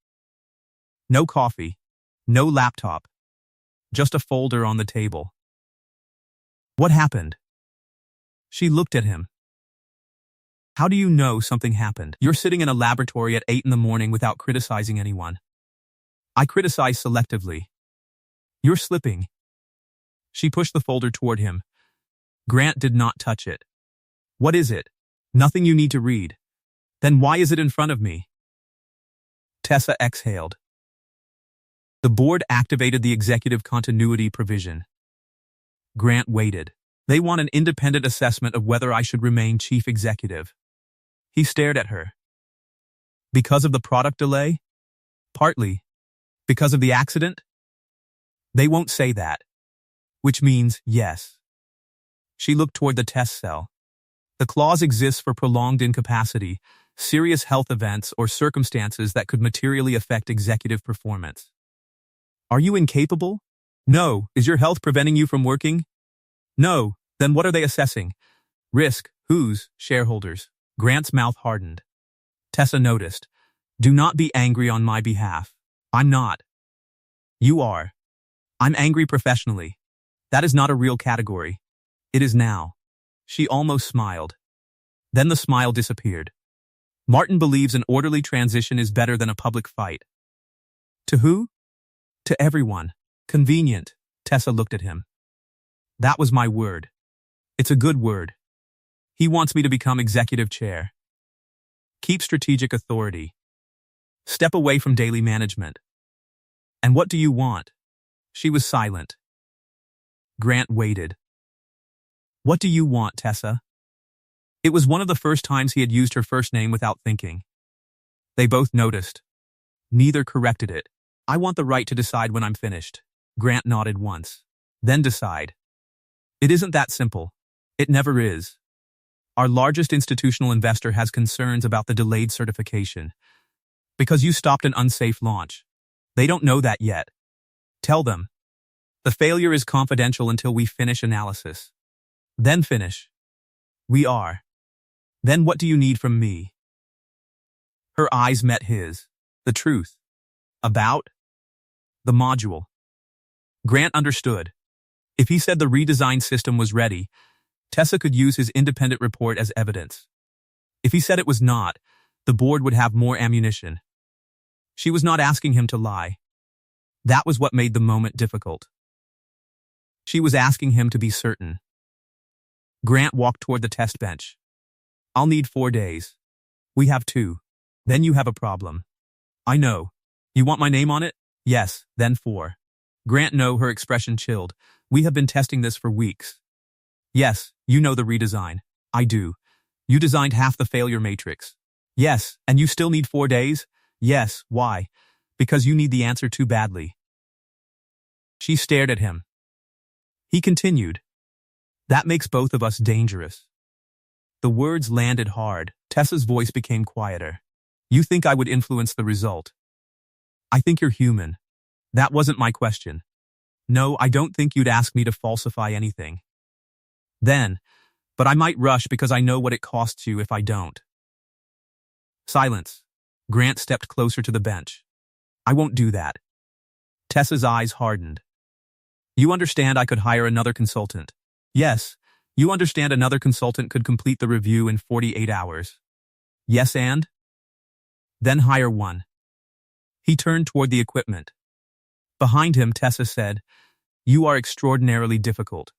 No coffee, no laptop, just a folder on the table. What happened? She looked at him. How do you know something happened? You're sitting in a laboratory at 8 in the morning without criticizing anyone. I criticize selectively. You're slipping. She pushed the folder toward him. Grant did not touch it. What is it? Nothing you need to read. Then why is it in front of me? Tessa exhaled. The board activated the executive continuity provision. Grant waited. They want an independent assessment of whether I should remain chief executive. He stared at her. Because of the product delay? Partly. Because of the accident? They won't say that. Which means yes. She looked toward the test cell. The clause exists for prolonged incapacity, serious health events, or circumstances that could materially affect executive performance. Are you incapable? No. Is your health preventing you from working? No. Then what are they assessing? Risk. Whose? Shareholders. Grant's mouth hardened. Tessa noticed. Do not be angry on my behalf. I'm not. You are. I'm angry professionally. That is not a real category. It is now. She almost smiled. Then the smile disappeared. Martin believes an orderly transition is better than a public fight. To who? To everyone. Convenient. Tessa looked at him. That was my word. It's a good word. He wants me to become executive chair. Keep strategic authority. Step away from daily management. And what do you want? She was silent. Grant waited. What do you want, Tessa? It was one of the first times he had used her first name without thinking. They both noticed. Neither corrected it. I want the right to decide when I'm finished. Grant nodded once. Then decide. It isn't that simple. It never is. Our largest institutional investor has concerns about the delayed certification. Because you stopped an unsafe launch. They don't know that yet. Tell them. The failure is confidential until we finish analysis. Then finish. We are. Then what do you need from me? Her eyes met his. The truth. About? The module. Grant understood. If he said the redesigned system was ready, Tessa could use his independent report as evidence. If he said it was not, the board would have more ammunition. She was not asking him to lie. That was what made the moment difficult. She was asking him to be certain. Grant walked toward the test bench. I'll need 4 days. We have 2. Then you have a problem. I know. You want my name on it? Yes, then 4. Grant no, her expression chilled. We have been testing this for weeks. Yes, you know the redesign. I do. You designed half the failure matrix. Yes, and you still need 4 days? Yes, why? Because you need the answer too badly. She stared at him. He continued. That makes both of us dangerous. The words landed hard. Tessa's voice became quieter. You think I would influence the result? I think you're human. That wasn't my question. No, I don't think you'd ask me to falsify anything. Then, but I might rush because I know what it costs you if I don't. Silence. Grant stepped closer to the bench. I won't do that. Tessa's eyes hardened. You understand I could hire another consultant. Yes, you understand another consultant could complete the review in 48 hours. Yes, and? Then hire one. He turned toward the equipment. Behind him, Tessa said, You are extraordinarily difficult.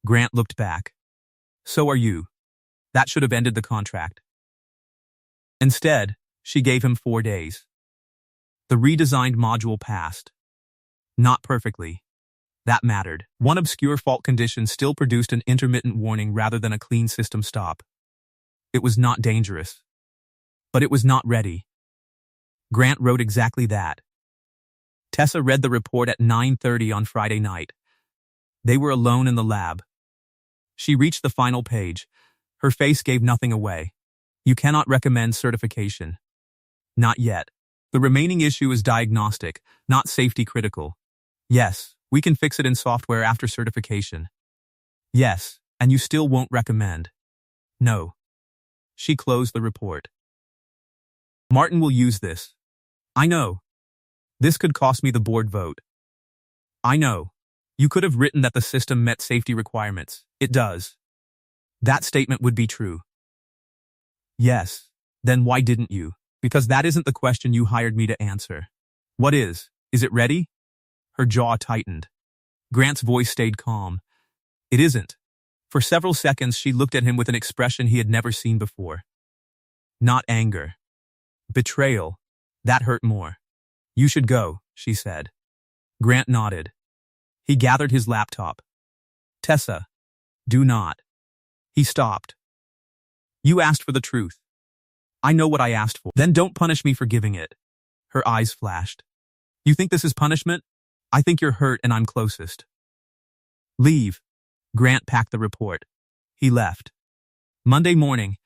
Grant looked back. So are you. That should have ended the contract. Instead, she gave him 4 days. The redesigned module passed. Not perfectly. That mattered. One obscure fault condition still produced an intermittent warning rather than a clean system stop. It was not dangerous. But it was not ready. Grant wrote exactly that. Tessa read the report at 9:30 on Friday night. They were alone in the lab. She reached the final page. Her face gave nothing away. You cannot recommend certification. Not yet. The remaining issue is diagnostic, not safety critical. Yes, we can fix it in software after certification. Yes, and you still won't recommend. No. She closed the report. Martin will use this. I know. This could cost me the board vote. I know. You could have written that the system met safety requirements. It does. That statement would be true. Yes. Then why didn't you? Because that isn't the question you hired me to answer. What is? Is it ready? Her jaw tightened. Grant's voice stayed calm. It isn't. For several seconds she looked at him with an expression he had never seen before. Not anger. Betrayal. That hurt more. You should go, she said. Grant nodded. He gathered his laptop. Tessa. Do not. He stopped. You asked for the truth. I know what I asked for. Then don't punish me for giving it. Her eyes flashed. You think this is punishment? I think you're hurt and I'm closest. Leave. Grant packed the report. He left. Monday morning,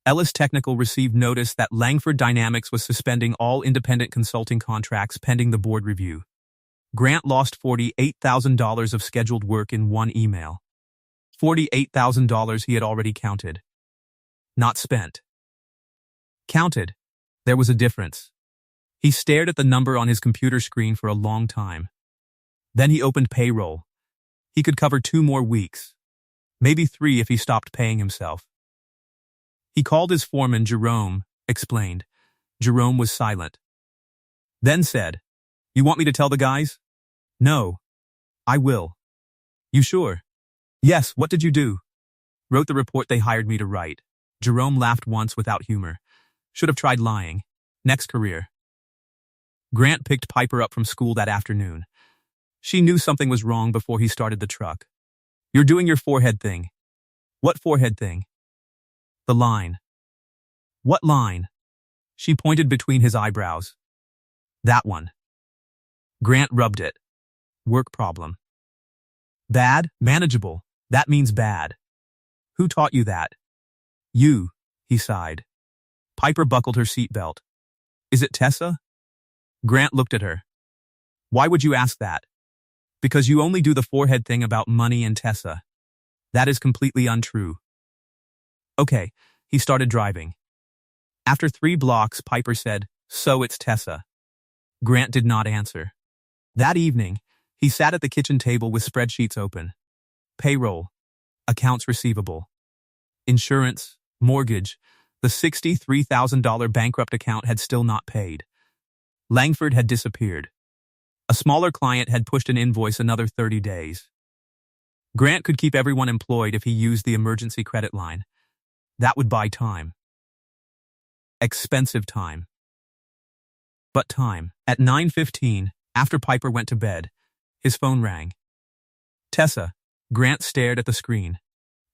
Ellis Technical received notice that Langford Dynamics was suspending all independent consulting contracts pending the board review. Grant lost $48,000 of scheduled work in one email. $48,000 he had already counted. Not spent. Counted. There was a difference. He stared at the number on his computer screen for a long time. Then he opened payroll. He could cover 2 more weeks. Maybe 3 if he stopped paying himself. He called his foreman, Jerome, explained. Jerome was silent. Then said, You want me to tell the guys? No. I will. You sure? Yes, what did you do? Wrote the report they hired me to write. Jerome laughed once without humor. Should have tried lying. Next career. Grant picked Piper up from school that afternoon. She knew something was wrong before he started the truck. You're doing your forehead thing. What forehead thing? The line. What line? She pointed between his eyebrows. That one. Grant rubbed it. Work problem. Bad? Manageable. That means bad. Who taught you that? You, he sighed. Piper buckled her seatbelt. Is it Tessa? Grant looked at her. Why would you ask that? Because you only do the forehead thing about money and Tessa. That is completely untrue. Okay, he started driving. After 3 blocks, Piper said, so it's Tessa. Grant did not answer. That evening, he sat at the kitchen table with spreadsheets open. Payroll, accounts receivable, insurance, mortgage. The $63,000 bankrupt account had still not paid. Langford had disappeared. A smaller client had pushed an invoice another 30 days. Grant could keep everyone employed if he used the emergency credit line. That would buy time. Expensive time. But time. At 9:15, after Piper went to bed, his phone rang. Tessa. Grant stared at the screen.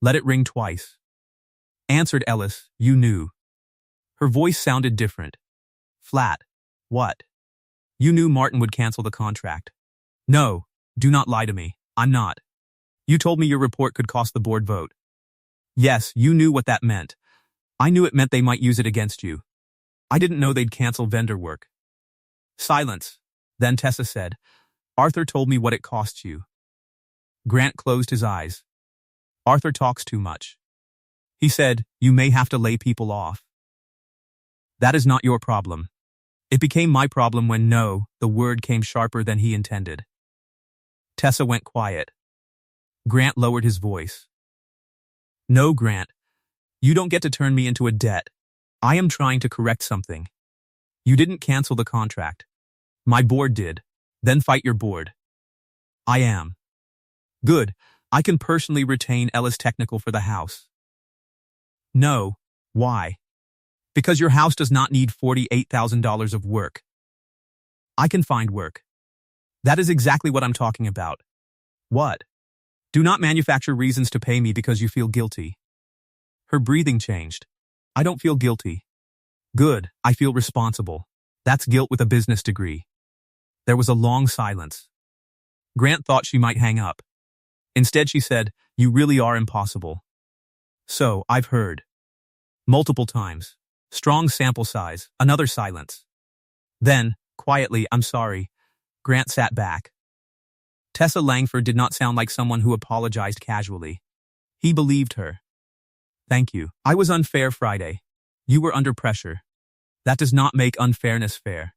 Let it ring twice. Answered Ellis. You knew. Her voice sounded different. Flat. What? You knew Martin would cancel the contract. No, do not lie to me. I'm not. You told me your report could cost the board vote. Yes, you knew what that meant. I knew it meant they might use it against you. I didn't know they'd cancel vendor work. Silence. Then Tessa said, Arthur told me what it costs you. Grant closed his eyes. Arthur talks too much. He said, you may have to lay people off. That is not your problem. It became my problem when no, the word came sharper than he intended. Tessa went quiet. Grant lowered his voice. No, Grant. You don't get to turn me into a debt. I am trying to correct something. You didn't cancel the contract. My board did. Then fight your board. I am. Good. I can personally retain Ellis Technical for the house. No. Why? Because your house does not need $48,000 of work. I can find work. That is exactly what I'm talking about. What? Do not manufacture reasons to pay me because you feel guilty. Her breathing changed. I don't feel guilty. Good, I feel responsible. That's guilt with a business degree. There was a long silence. Grant thought she might hang up. Instead she said, you really are impossible. So, I've heard. Multiple times. Strong sample size. Another silence. Then, quietly, I'm sorry. Grant sat back. Tessa Langford did not sound like someone who apologized casually. He believed her. Thank you. I was unfair Friday. You were under pressure. That does not make unfairness fair.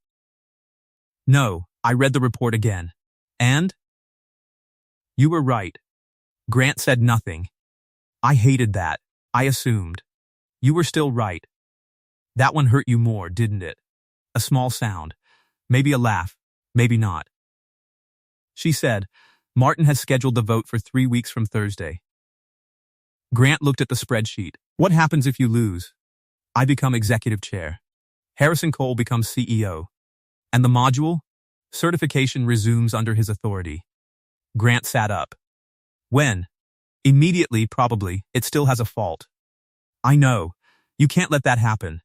No, I read the report again. And? You were right. Grant said nothing. I hated that. I assumed. You were still right. That one hurt you more, didn't it? A small sound. Maybe a laugh. Maybe not. She said, Martin has scheduled the vote for 3 weeks from Thursday. Grant looked at the spreadsheet. What happens if you lose? I become executive chair. Harrison Cole becomes CEO. And the module? Certification resumes under his authority. Grant sat up. When? Immediately, probably. It still has a fault. I know. You can't let that happen.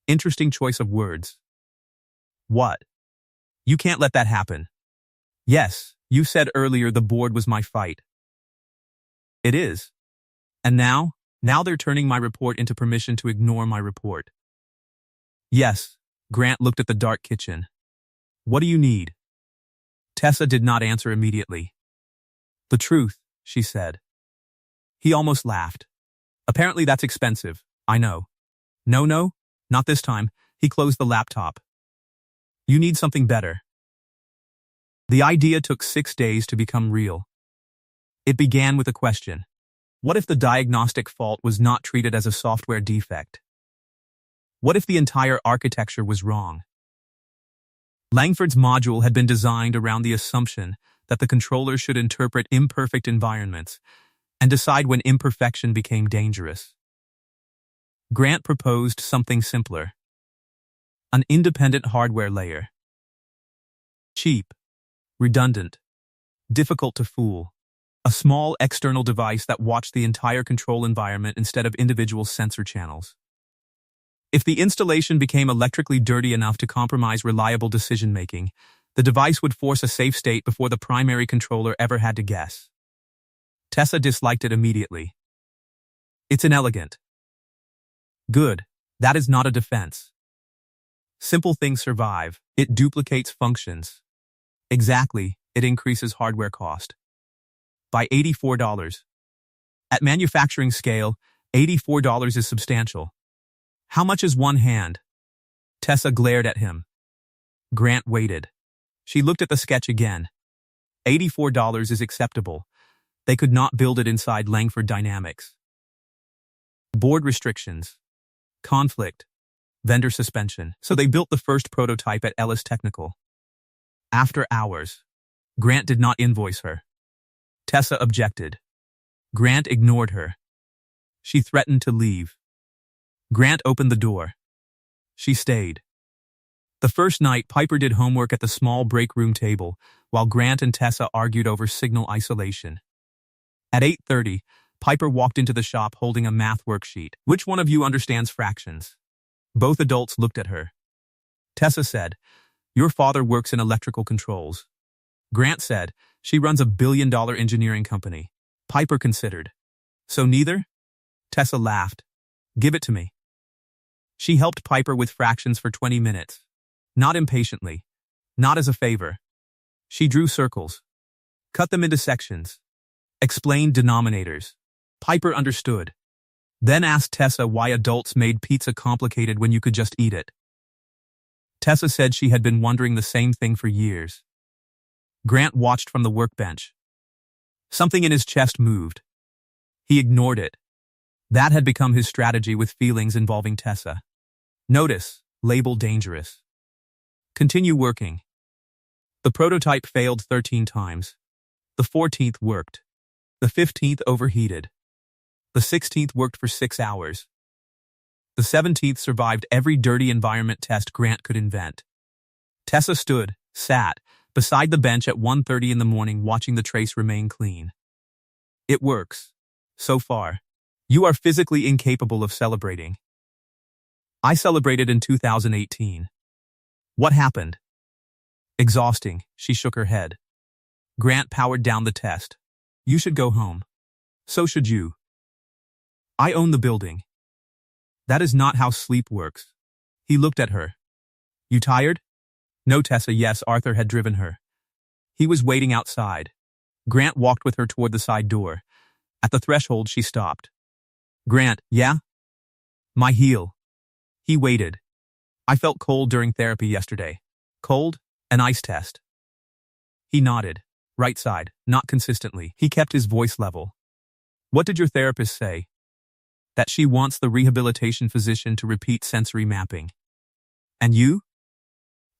Interesting choice of words. What? You can't let that happen. Yes, you said earlier the board was my fight. It is. And now? Now they're turning my report into permission to ignore my report. Yes. Grant looked at the dark kitchen. What do you need? Tessa did not answer immediately. The truth, she said. He almost laughed. Apparently that's expensive. I know. No, not this time. He closed the laptop. You need something better. The idea took 6 days to become real. It began with a question. What if the diagnostic fault was not treated as a software defect? What if the entire architecture was wrong? Langford's module had been designed around the assumption that the controller should interpret imperfect environments and decide when imperfection became dangerous. Grant proposed something simpler. An independent hardware layer. Cheap, redundant, difficult to fool. A small external device that watched the entire control environment instead of individual sensor channels. If the installation became electrically dirty enough to compromise reliable decision-making, the device would force a safe state before the primary controller ever had to guess. Tessa disliked it immediately. It's inelegant. Good. That is not a defense. Simple things survive. It duplicates functions. Exactly, it increases hardware cost. By $84. At manufacturing scale, $84 is substantial. How much is one hand? Tessa glared at him. Grant waited. She looked at the sketch again. $84 is acceptable. They could not build it inside Langford Dynamics. Board restrictions. Conflict. Vendor suspension. So they built the first prototype at Ellis Technical. After hours. Grant did not invoice her. Tessa objected. Grant ignored her. She threatened to leave. Grant opened the door. She stayed. The first night, Piper did homework at the small break room table, while Grant and Tessa argued over signal isolation. At 8:30, Piper walked into the shop holding a math worksheet. Which one of you understands fractions? Both adults looked at her. Tessa said, your father works in electrical controls. Grant said, she runs a billion-dollar engineering company. Piper considered. So neither? Tessa laughed. Give it to me. She helped Piper with fractions for 20 minutes. Not impatiently. Not as a favor. She drew circles. Cut them into sections. Explained denominators. Piper understood. Then asked Tessa why adults made pizza complicated when you could just eat it. Tessa said she had been wondering the same thing for years. Grant watched from the workbench. Something in his chest moved. He ignored it. That had become his strategy with feelings involving Tessa. Notice, label dangerous. Continue working. The prototype failed 13 times. The 14th worked. The 15th overheated. The 16th worked for 6 hours. The 17th survived every dirty environment test Grant could invent. Tessa sat, beside the bench at 1:30 in the morning watching the trace remain clean. It works. So far. You are physically incapable of celebrating. I celebrated in 2018. What happened? Exhausting, she shook her head. Grant powered down the test. You should go home. So should you. I own the building. That is not how sleep works. He looked at her. You tired? No, Tessa. Yes, Arthur had driven her. He was waiting outside. Grant walked with her toward the side door. At the threshold, she stopped. Grant, yeah? My heel. He waited. I felt cold during therapy yesterday. Cold? An ice test. He nodded. Right side, not consistently. He kept his voice level. What did your therapist say? That she wants the rehabilitation physician to repeat sensory mapping. And you?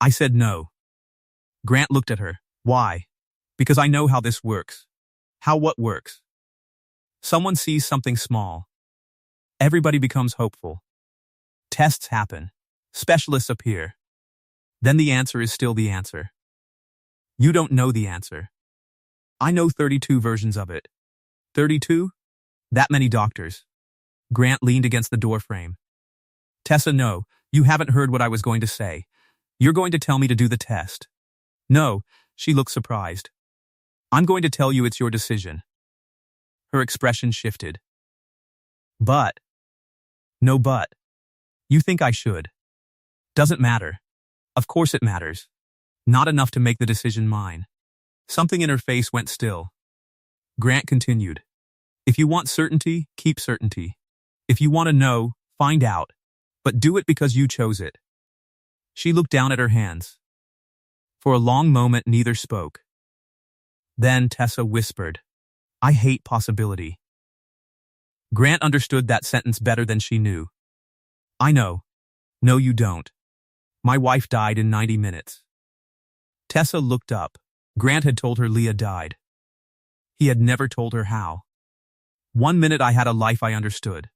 I said no. Grant looked at her. Why? Because I know how this works. How what works? Someone sees something small. Everybody becomes hopeful. Tests happen. Specialists appear. Then the answer is still the answer. You don't know the answer. I know 32 versions of it. 32? That many doctors. Grant leaned against the doorframe. Tessa, no, you haven't heard what I was going to say. You're going to tell me to do the test. No, she looked surprised. I'm going to tell you it's your decision. Her expression shifted. But. No but. You think I should. Doesn't matter. Of course it matters. Not enough to make the decision mine. Something in her face went still. Grant continued. If you want certainty, keep certainty. If you want to know, find out. But do it because you chose it. She looked down at her hands. For a long moment, neither spoke. Then Tessa whispered, I hate possibility. Grant understood that sentence better than she knew. I know. No, you don't. My wife died in 90 minutes. Tessa looked up. Grant had told her Leah died. He had never told her how. 1 minute I had a life I understood.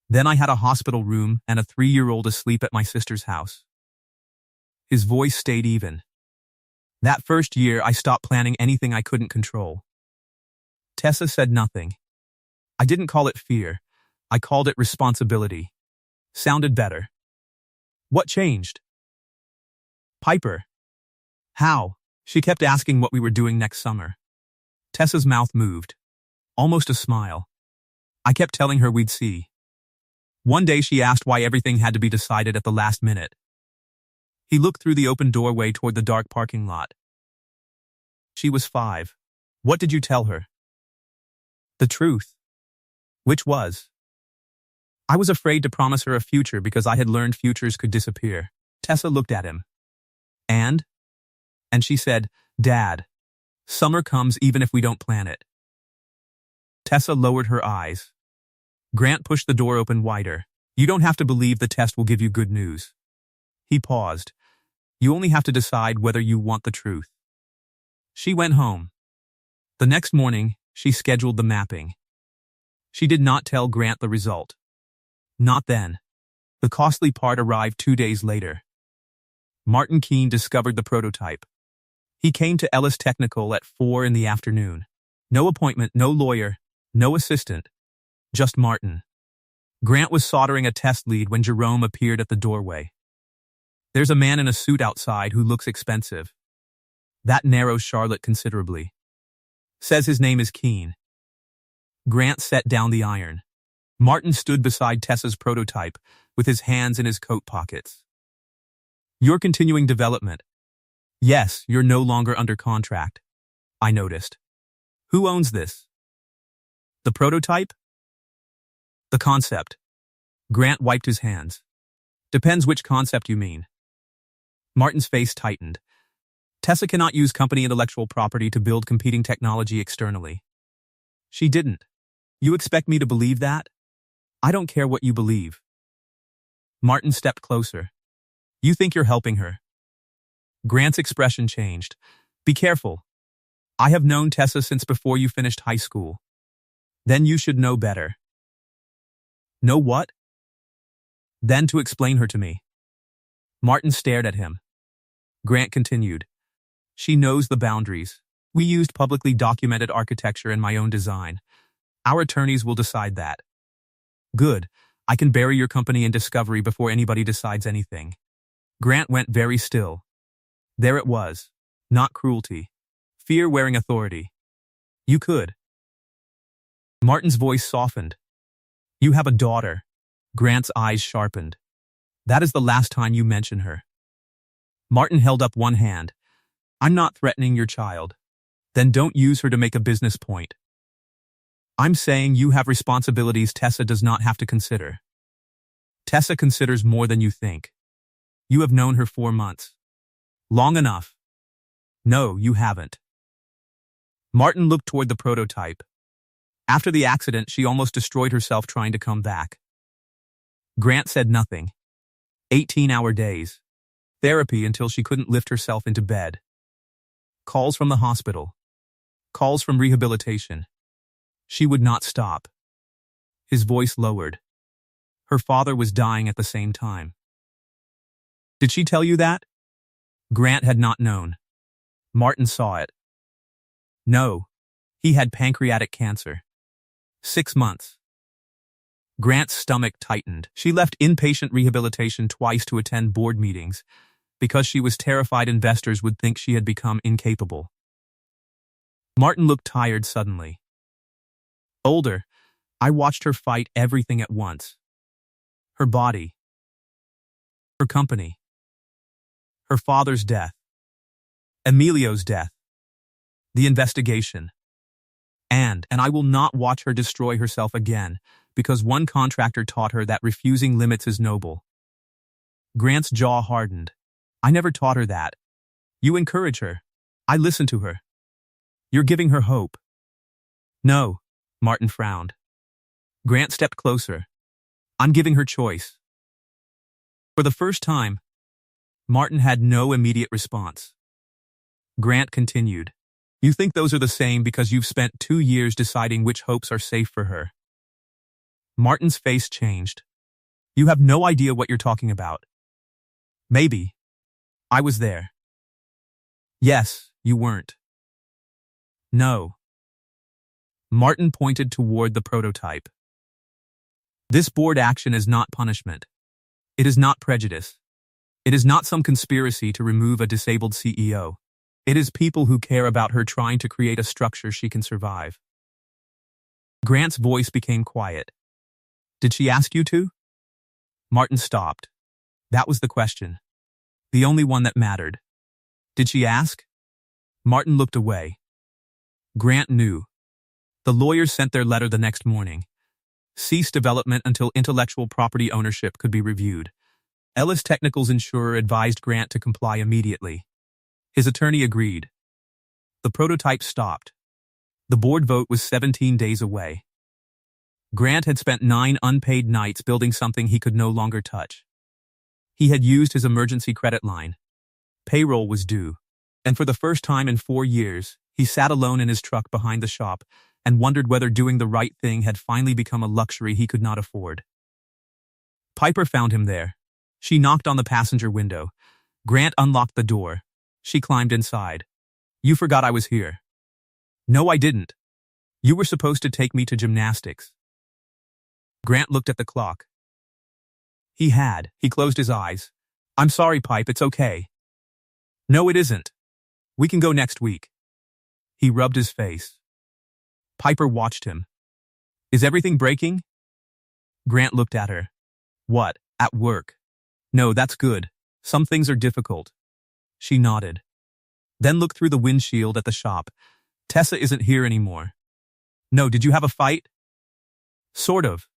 Then I had a hospital room and a 3-year-old asleep at my sister's house. His voice stayed even. That first year I stopped planning anything I couldn't control. Tessa said nothing. I didn't call it fear. I called it responsibility. Sounded better. What changed? Piper. How? She kept asking what we were doing next summer. Tessa's mouth moved. Almost a smile. I kept telling her we'd see. One day she asked why everything had to be decided at the last minute. He looked through the open doorway toward the dark parking lot. She was 5. What did you tell her? The truth. Which was? I was afraid to promise her a future because I had learned futures could disappear. Tessa looked at him. And she said, Dad, summer comes even if we don't plan it. Tessa lowered her eyes. Grant pushed the door open wider. You don't have to believe the test will give you good news. He paused. You only have to decide whether you want the truth. She went home. The next morning, she scheduled the mapping. She did not tell Grant the result. Not then. The costly part arrived 2 days later. Martin Keene discovered the prototype. He came to Ellis Technical at 4 in the afternoon. No appointment, no lawyer, no assistant. Just Martin. Grant was soldering a test lead when Jerome appeared at the doorway. There's a man in a suit outside who looks expensive. That narrows Charlotte considerably. Says his name is Keene. Grant set down the iron. Martin stood beside Tessa's prototype with his hands in his coat pockets. You're continuing development. Yes, you're no longer under contract. I noticed. Who owns this? The prototype? The concept. Grant wiped his hands. Depends which concept you mean. Martin's face tightened. Tessa cannot use company intellectual property to build competing technology externally. She didn't. You expect me to believe that? I don't care what you believe. Martin stepped closer. You think you're helping her. Grant's expression changed. Be careful. I have known Tessa since before you finished high school. Then you should know better. Know what? Then to explain her to me. Martin stared at him. Grant continued. She knows the boundaries. We used publicly documented architecture in my own design. Our attorneys will decide that. Good. I can bury your company in discovery before anybody decides anything. Grant went very still. There it was. Not cruelty. Fear wearing authority. You could. Martin's voice softened. You have a daughter. Grant's eyes sharpened. That is the last time you mention her. Martin held up one hand. I'm not threatening your child. Then don't use her to make a business point. I'm saying you have responsibilities Tessa does not have to consider. Tessa considers more than you think. You have known her 4 months. Long enough. No, you haven't. Martin looked toward the prototype. After the accident, she almost destroyed herself trying to come back. Grant said nothing. 18-hour days. Therapy until she couldn't lift herself into bed. Calls from the hospital. Calls from rehabilitation. She would not stop. His voice lowered. Her father was dying at the same time. Did she tell you that? Grant had not known. Martin saw it. No. He had pancreatic cancer. 6 months. Grant's stomach tightened. She left inpatient rehabilitation twice to attend board meetings because she was terrified investors would think she had become incapable. Martin looked tired suddenly. Older, I watched her fight everything at once. Her body. Her company. Her father's death. Emilio's death. The investigation. And I will not watch her destroy herself again because one contractor taught her that refusing limits is noble. Grant's jaw hardened. I never taught her that. You encourage her. I listen to her. You're giving her hope. No, Martin frowned. Grant stepped closer. I'm giving her choice. For the first time, Martin had no immediate response. Grant continued. You think those are the same because you've spent 2 years deciding which hopes are safe for her. Martin's face changed. You have no idea what you're talking about. Maybe. I was there. Yes, you weren't. No. Martin pointed toward the prototype. This board action is not punishment. It is not prejudice. It is not some conspiracy to remove a disabled CEO. It is people who care about her trying to create a structure she can survive. Grant's voice became quiet. Did she ask you to? Martin stopped. That was the question. The only one that mattered. Did she ask? Martin looked away. Grant knew. The lawyers sent their letter the next morning. Cease development until intellectual property ownership could be reviewed. Ellis Technical's insurer advised Grant to comply immediately. His attorney agreed. The prototype stopped. The board vote was 17 days away. Grant had spent 9 unpaid nights building something he could no longer touch. He had used his emergency credit line. Payroll was due. And for the first time in 4 years, he sat alone in his truck behind the shop and wondered whether doing the right thing had finally become a luxury he could not afford. Piper found him there. She knocked on the passenger window. Grant unlocked the door. She climbed inside. You forgot I was here. No, I didn't. You were supposed to take me to gymnastics. Grant looked at the clock. He had. He closed his eyes. I'm sorry, Pipe, it's okay. No, it isn't. We can go next week. He rubbed his face. Piper watched him. Is everything breaking? Grant looked at her. What, at work? No, that's good. Some things are difficult. She nodded. Then looked through the windshield at the shop. Tessa isn't here anymore. No, did you have a fight? Sort of.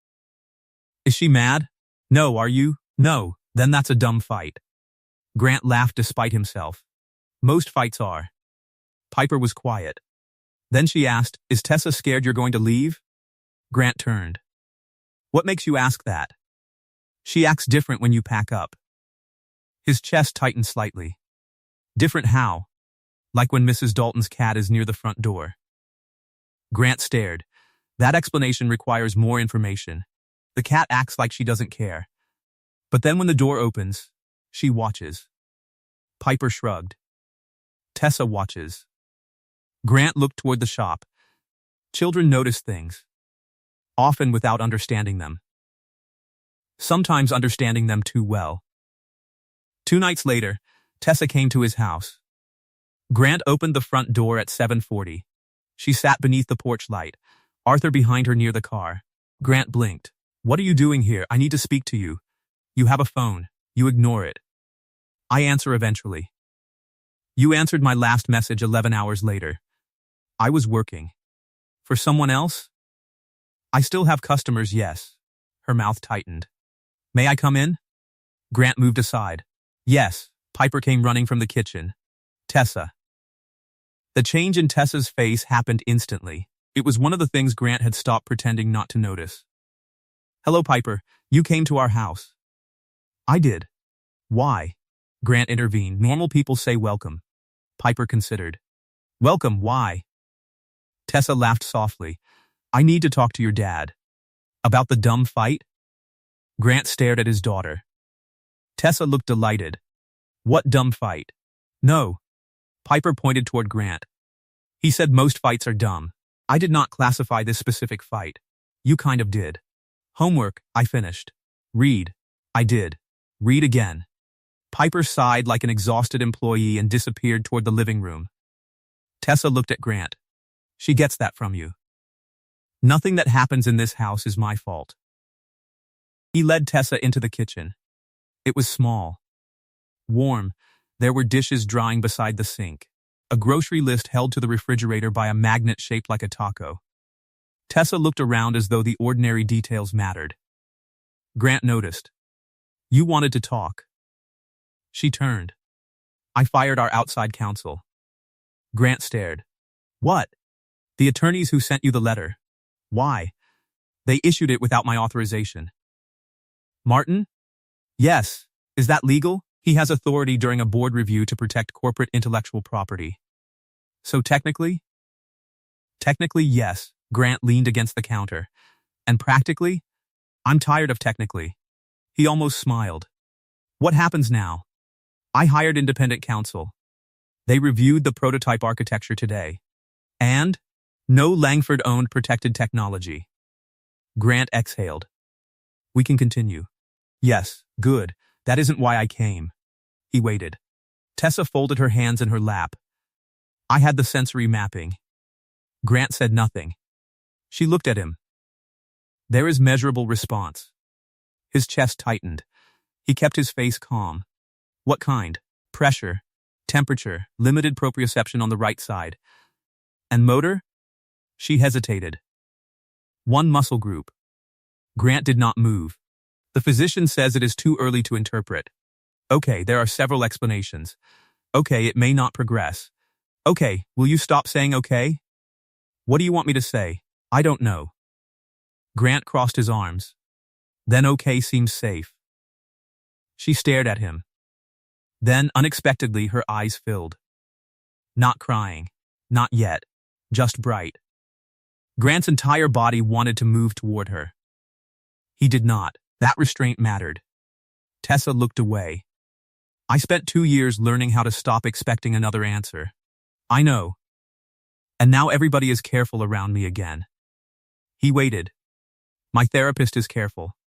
Is she mad? No, are you? No, then that's a dumb fight. Grant laughed despite himself. Most fights are. Piper was quiet. Then she asked, Is Tessa scared you're going to leave? Grant turned. What makes you ask that? She acts different when you pack up. His chest tightened slightly. Different how? Like when Mrs. Dalton's cat is near the front door. Grant stared. That explanation requires more information. The cat acts like she doesn't care. But then when the door opens, she watches. Piper shrugged. Tessa watches. Grant looked toward the shop. Children notice things. Often without understanding them. Sometimes understanding them too well. 2 nights later, Tessa came to his house. Grant opened the front door at 7:40. She sat beneath the porch light, Arthur behind her near the car. Grant blinked. What are you doing here? I need to speak to you. You have a phone. You ignore it. I answer eventually. You answered my last message 11 hours later. I was working. For someone else? I still have customers, yes. Her mouth tightened. May I come in? Grant moved aside. Yes. Piper came running from the kitchen. Tessa. The change in Tessa's face happened instantly. It was one of the things Grant had stopped pretending not to notice. Hello, Piper. You came to our house. I did. Why? Grant intervened. Normal people say welcome. Piper considered. Welcome, why? Tessa laughed softly. I need to talk to your dad. About the dumb fight? Grant stared at his daughter. Tessa looked delighted. What dumb fight? No. Piper pointed toward Grant. He said most fights are dumb. I did not classify this specific fight. You kind of did. Homework, I finished. Read. I did. Read again. Piper sighed like an exhausted employee and disappeared toward the living room. Tessa looked at Grant. She gets that from you. Nothing that happens in this house is my fault. He led Tessa into the kitchen. It was small. Warm. There were dishes drying beside the sink. A grocery list held to the refrigerator by a magnet shaped like a taco. Tessa looked around as though the ordinary details mattered. Grant noticed. You wanted to talk. She turned. I fired our outside counsel. Grant stared. What? The attorneys who sent you the letter. Why? They issued it without my authorization. Martin? Yes. Is that legal? He has authority during a board review to protect corporate intellectual property. So technically? Technically, yes. Grant leaned against the counter. And practically? I'm tired of technically. He almost smiled. What happens now? I hired independent counsel. They reviewed the prototype architecture today. And? No Langford-owned protected technology. Grant exhaled. We can continue. Yes, good. That isn't why I came. He waited. Tessa folded her hands in her lap. I had the sensory mapping. Grant said nothing. She looked at him. There is measurable response. His chest tightened. He kept his face calm. What kind? Pressure, temperature, limited proprioception on the right side. And motor? She hesitated. One muscle group. Grant did not move. The physician says it is too early to interpret. Okay, there are several explanations. Okay, it may not progress. Okay, will you stop saying okay? What do you want me to say? I don't know. Grant crossed his arms. Then okay seems safe. She stared at him. Then, unexpectedly, her eyes filled. Not crying. Not yet. Just bright. Grant's entire body wanted to move toward her. He did not. That restraint mattered. Tessa looked away. I spent 2 years learning how to stop expecting another answer. I know. And now everybody is careful around me again. He waited. My therapist is careful.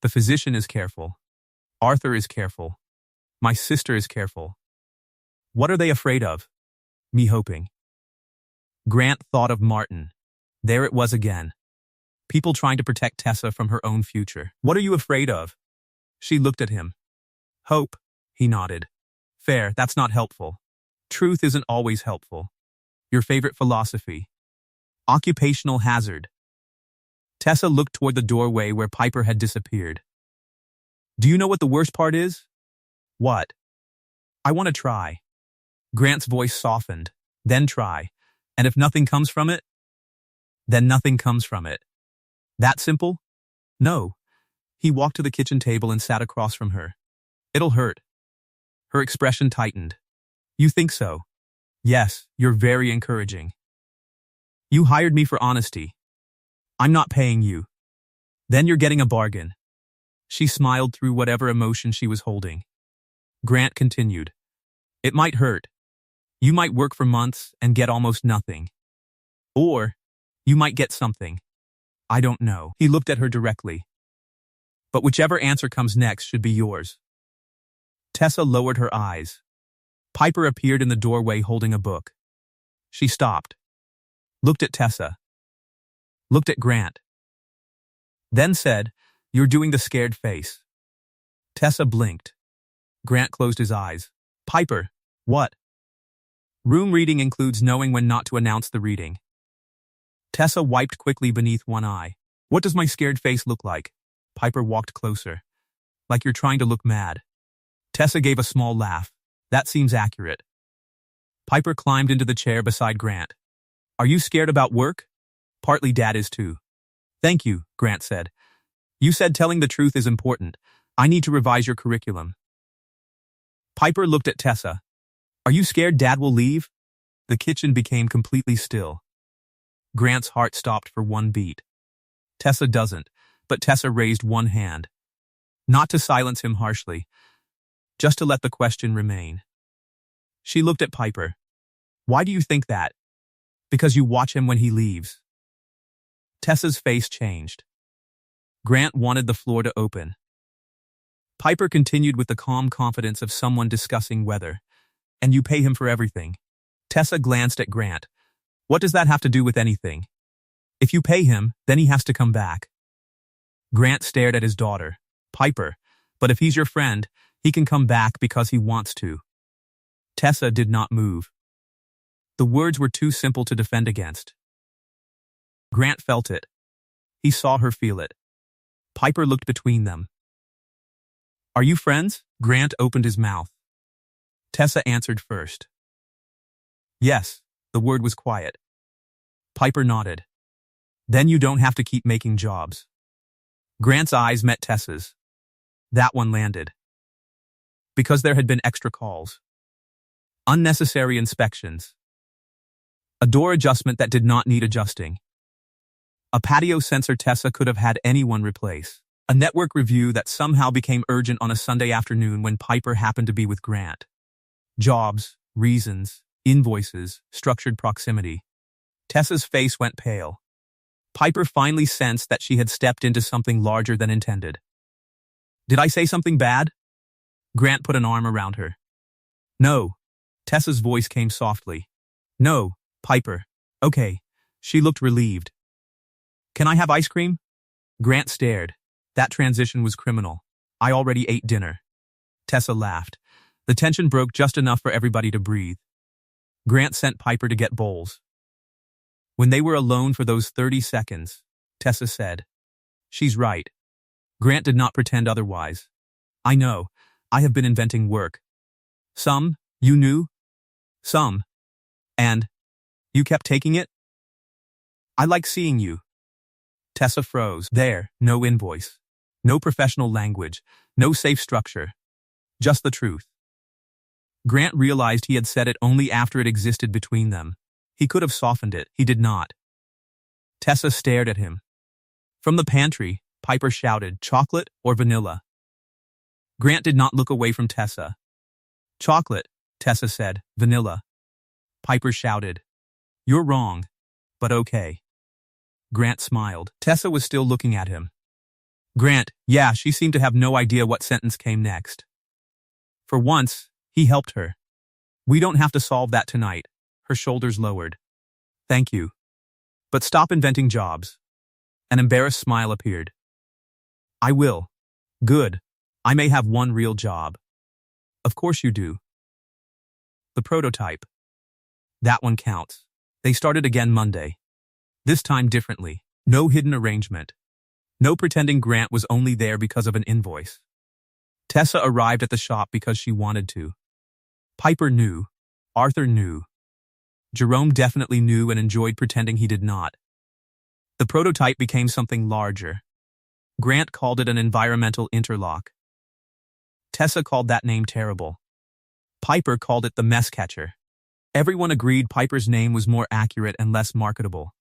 The physician is careful. Arthur is careful. My sister is careful. What are they afraid of? Me hoping. Grant thought of Martin. There it was again. People trying to protect Tessa from her own future. What are you afraid of? She looked at him. Hope, he nodded. Fair, that's not helpful. Truth isn't always helpful. Your favorite philosophy. Occupational hazard. Tessa looked toward the doorway where Piper had disappeared. Do you know what the worst part is? What? I want to try. Grant's voice softened. Then try. And if nothing comes from it? Then nothing comes from it. That simple? No. He walked to the kitchen table and sat across from her. It'll hurt. Her expression tightened. You think so? Yes, you're very encouraging. You hired me for honesty. I'm not paying you. Then you're getting a bargain. She smiled through whatever emotion she was holding. Grant continued. It might hurt. You might work for months and get almost nothing. Or, you might get something. I don't know. He looked at her directly. But whichever answer comes next should be yours. Tessa lowered her eyes. Piper appeared in the doorway holding a book. She stopped. Looked at Tessa. Looked at Grant. Then said, You're doing the scared face. Tessa blinked. Grant closed his eyes. Piper, what? Room reading includes knowing when not to announce the reading. Tessa wiped quickly beneath one eye. What does my scared face look like? Piper walked closer. Like you're trying to look mad. Tessa gave a small laugh. That seems accurate. Piper climbed into the chair beside Grant. Are you scared about work? Partly Dad is too. Thank you, Grant said. You said telling the truth is important. I need to revise your curriculum. Piper looked at Tessa. Are you scared Dad will leave? The kitchen became completely still. Grant's heart stopped for one beat. Tessa doesn't, but Tessa raised one hand. Not to silence him harshly, just to let the question remain. She looked at Piper. Why do you think that? Because you watch him when he leaves. Tessa's face changed. Grant wanted the floor to open. Piper continued with the calm confidence of someone discussing weather. And you pay him for everything. Tessa glanced at Grant. What does that have to do with anything? If you pay him, then he has to come back. Grant stared at his daughter. Piper, but if he's your friend, he can come back because he wants to. Tessa did not move. The words were too simple to defend against. Grant felt it. He saw her feel it. Piper looked between them. Are you friends? Grant opened his mouth. Tessa answered first. Yes, the word was quiet. Piper nodded. Then you don't have to keep making jobs. Grant's eyes met Tessa's. That one landed. Because there had been extra calls. Unnecessary inspections. A door adjustment that did not need adjusting. A patio sensor Tessa could have had anyone replace. A network review that somehow became urgent on a Sunday afternoon when Piper happened to be with Grant. Jobs, reasons, invoices, structured proximity. Tessa's face went pale. Piper finally sensed that she had stepped into something larger than intended. Did I say something bad? Grant put an arm around her. No. Tessa's voice came softly. No, Piper. Okay. She looked relieved. Can I have ice cream? Grant stared. That transition was criminal. I already ate dinner. Tessa laughed. The tension broke just enough for everybody to breathe. Grant sent Piper to get bowls. When they were alone for those 30 seconds, Tessa said, "She's right." Grant did not pretend otherwise. "I know. I have been inventing work. Some, you knew. Some. And you kept taking it? I like seeing you." Tessa froze. There, no invoice. No professional language. No safe structure. Just the truth. Grant realized he had said it only after it existed between them. He could have softened it. He did not. Tessa stared at him. From the pantry, Piper shouted, "Chocolate or vanilla?" Grant did not look away from Tessa. "Chocolate," Tessa said. "Vanilla." Piper shouted, "You're wrong, but okay." Grant smiled. Tessa was still looking at him. Grant, yeah, she seemed to have no idea what sentence came next. For once, he helped her. "We don't have to solve that tonight." Her shoulders lowered. "Thank you. But stop inventing jobs." An embarrassed smile appeared. "I will." "Good. I may have one real job." "Of course you do." "The prototype." "That one counts." They started again Monday. This time differently. No hidden arrangement. No pretending Grant was only there because of an invoice. Tessa arrived at the shop because she wanted to. Piper knew. Arthur knew. Jerome definitely knew and enjoyed pretending he did not. The prototype became something larger. Grant called it an environmental interlock. Tessa called that name terrible. Piper called it the mess catcher. Everyone agreed Piper's name was more accurate and less marketable.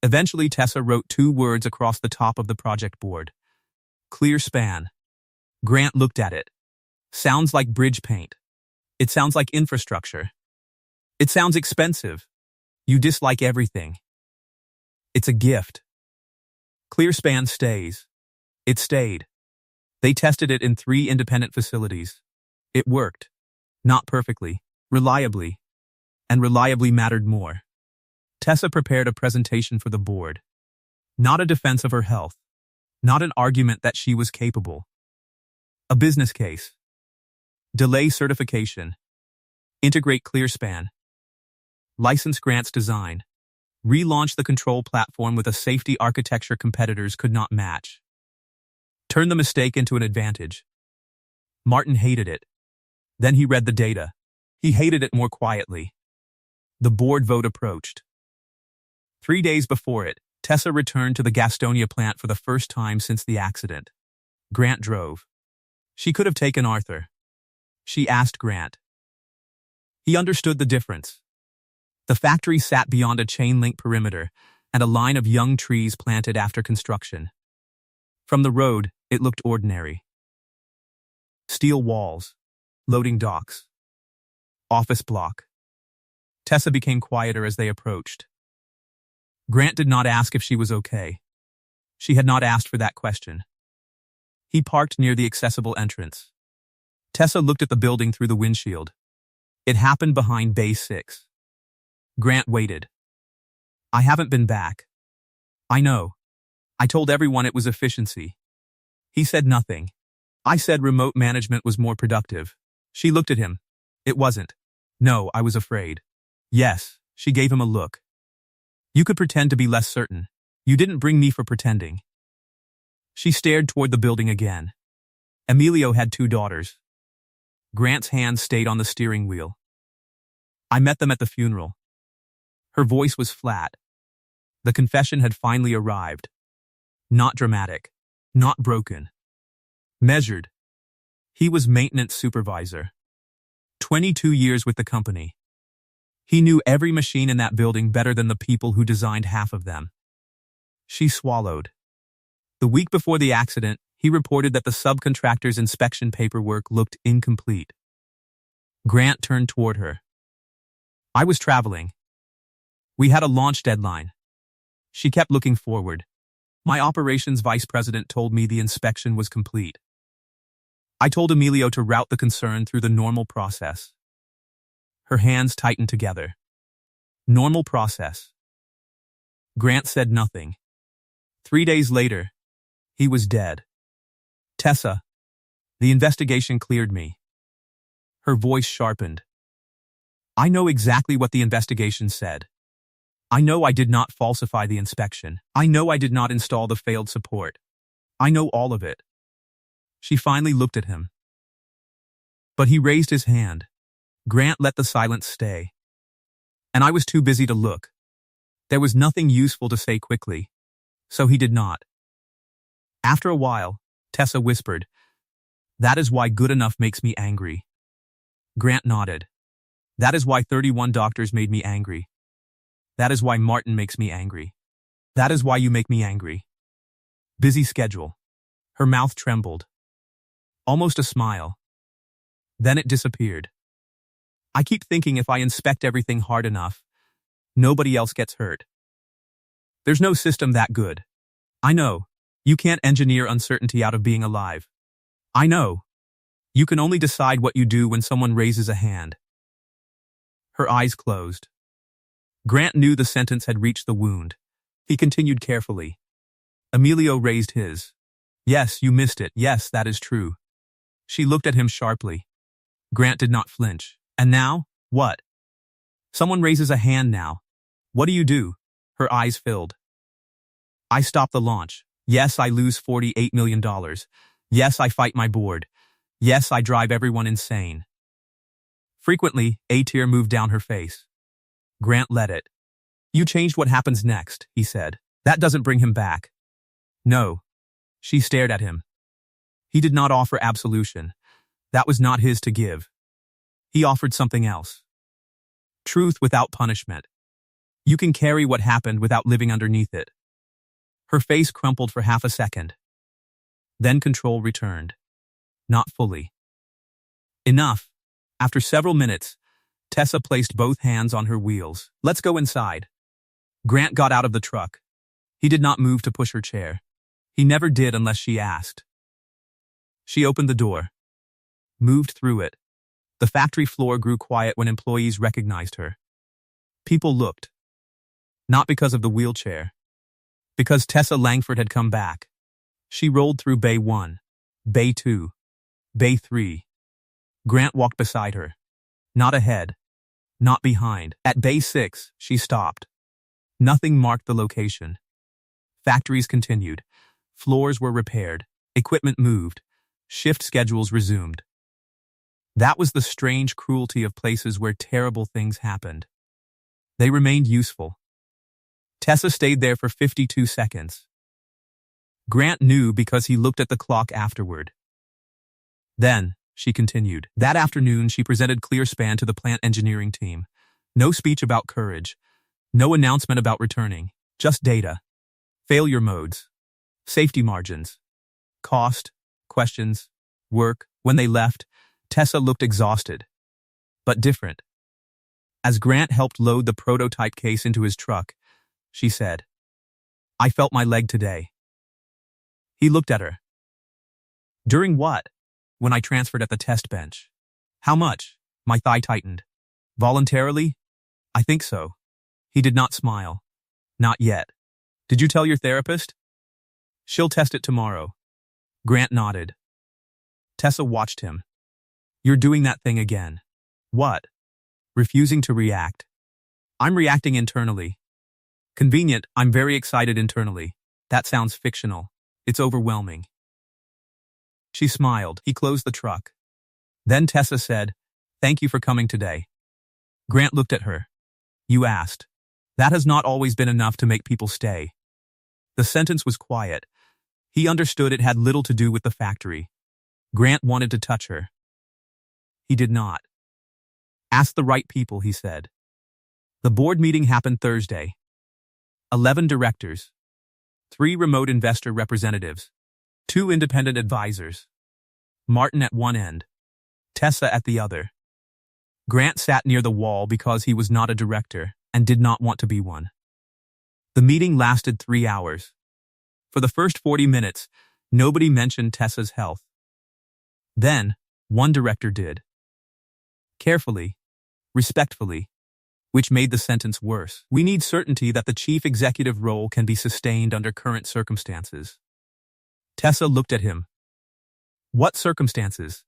Eventually, Tessa wrote 2 words across the top of the project board. Clear span. Grant looked at it. Sounds like bridge paint. It sounds like infrastructure. It sounds expensive. You dislike everything. It's a gift. Clearspan stays. It stayed. They tested it in 3 independent facilities. It worked. Not perfectly. Reliably. And reliably mattered more. Tessa prepared a presentation for the board. Not a defense of her health. Not an argument that she was capable. A business case. Delay certification. Integrate Clearspan. License Grant's design. Relaunch the control platform with a safety architecture competitors could not match. Turn the mistake into an advantage. Martin hated it. Then he read the data. He hated it more quietly. The board vote approached. 3 days before it, Tessa returned to the Gastonia plant for the first time since the accident. Grant drove. She could have taken Arthur. She asked Grant. He understood the difference. The factory sat beyond a chain-link perimeter and a line of young trees planted after construction. From the road, it looked ordinary. Steel walls, loading docks, office block. Tessa became quieter as they approached. Grant did not ask if she was okay. She had not asked for that question. He parked near the accessible entrance. Tessa looked at the building through the windshield. It happened behind Bay 6. Grant waited. "I haven't been back." "I know. I told everyone it was efficiency." He said nothing. "I said remote management was more productive." She looked at him. "It wasn't." "No, I was afraid." "Yes," she gave him a look. "You could pretend to be less certain. You didn't bring me for pretending." She stared toward the building again. Emilio had 2 daughters. Grant's hands stayed on the steering wheel. "I met them at the funeral." Her voice was flat. The confession had finally arrived. Not dramatic. Not broken. Measured. He was maintenance supervisor. 22 years with the company. He knew every machine in that building better than the people who designed half of them. She swallowed. The week before the accident, he reported that the subcontractor's inspection paperwork looked incomplete. Grant turned toward her. "I was traveling. We had a launch deadline." She kept looking forward. "My operations vice president told me the inspection was complete. I told Emilio to route the concern through the normal process." Her hands tightened together. Normal process. Grant said nothing. 3 days later, he was dead. Tessa, the investigation cleared me. Her voice sharpened. I know exactly what the investigation said. I know I did not falsify the inspection. I know I did not install the failed support. I know all of it. She finally looked at him. But he raised his hand. Grant let the silence stay. And I was too busy to look. There was nothing useful to say quickly, so he did not. After a while, Tessa whispered, "That is why good enough makes me angry." Grant nodded. "That is why 31 doctors made me angry. That is why Martin makes me angry. That is why you make me angry." Busy schedule. Her mouth trembled. Almost a smile. Then it disappeared. I keep thinking if I inspect everything hard enough, nobody else gets hurt. There's no system that good. I know. You can't engineer uncertainty out of being alive. I know. You can only decide what you do when someone raises a hand. Her eyes closed. Grant knew the sentence had reached the wound. He continued carefully. Emilio raised his. "Yes, you missed it. Yes, that is true." She looked at him sharply. Grant did not flinch. "And now, what?" "Someone raises a hand now. What do you do?" Her eyes filled. "I stop the launch. Yes, I lose $48 million. Yes, I fight my board. Yes, I drive everyone insane." Frequently, a tear moved down her face. Grant let it. "You changed what happens next," he said. "That doesn't bring him back." "No." She stared at him. He did not offer absolution. That was not his to give. He offered something else. Truth without punishment. You can carry what happened without living underneath it. Her face crumpled for half a second. Then control returned. Not fully. Enough. After several minutes, Tessa placed both hands on her wheels. "Let's go inside." Grant got out of the truck. He did not move to push her chair. He never did unless she asked. She opened the door. Moved through it. The factory floor grew quiet when employees recognized her. People looked. Not because of the wheelchair. Because Tessa Langford had come back. She rolled through Bay 1, Bay 2, Bay 3. Grant walked beside her. Not ahead. Not behind. At Bay 6, she stopped. Nothing marked the location. Factories continued. Floors were repaired. Equipment moved. Shift schedules resumed. That was the strange cruelty of places where terrible things happened. They remained useful. Tessa stayed there for 52 seconds. Grant knew because he looked at the clock afterward. Then, she continued. That afternoon, she presented ClearSpan to the plant engineering team. No speech about courage. No announcement about returning. Just data. Failure modes. Safety margins. Cost. Questions. Work. When they left, Tessa looked exhausted. But different. As Grant helped load the prototype case into his truck, she said, "I felt my leg today." He looked at her. "During what?" "When I transferred at the test bench." "How much?" My thigh tightened. "Voluntarily?" "I think so." He did not smile. "Not yet." "Did you tell your therapist?" "She'll test it tomorrow." Grant nodded. Tessa watched him. "You're doing that thing again." "What?" "Refusing to react." "I'm reacting internally." "Convenient, I'm very excited internally." "That sounds fictional. It's overwhelming." She smiled. He closed the truck. Then Tessa said, "Thank you for coming today." Grant looked at her. "You asked." That has not always been enough to make people stay. The sentence was quiet. He understood it had little to do with the factory. Grant wanted to touch her. He did not. "Ask the right people," he said. The board meeting happened Thursday. 11 directors. 3 remote investor representatives. 2 independent advisors. Martin at one end. Tessa at the other. Grant sat near the wall because he was not a director and did not want to be one. The meeting lasted 3 hours. For the first 40 minutes, nobody mentioned Tessa's health. Then, one director did. Carefully, respectfully, which made the sentence worse. We need certainty that the chief executive role can be sustained under current circumstances. Tessa looked at him. What circumstances?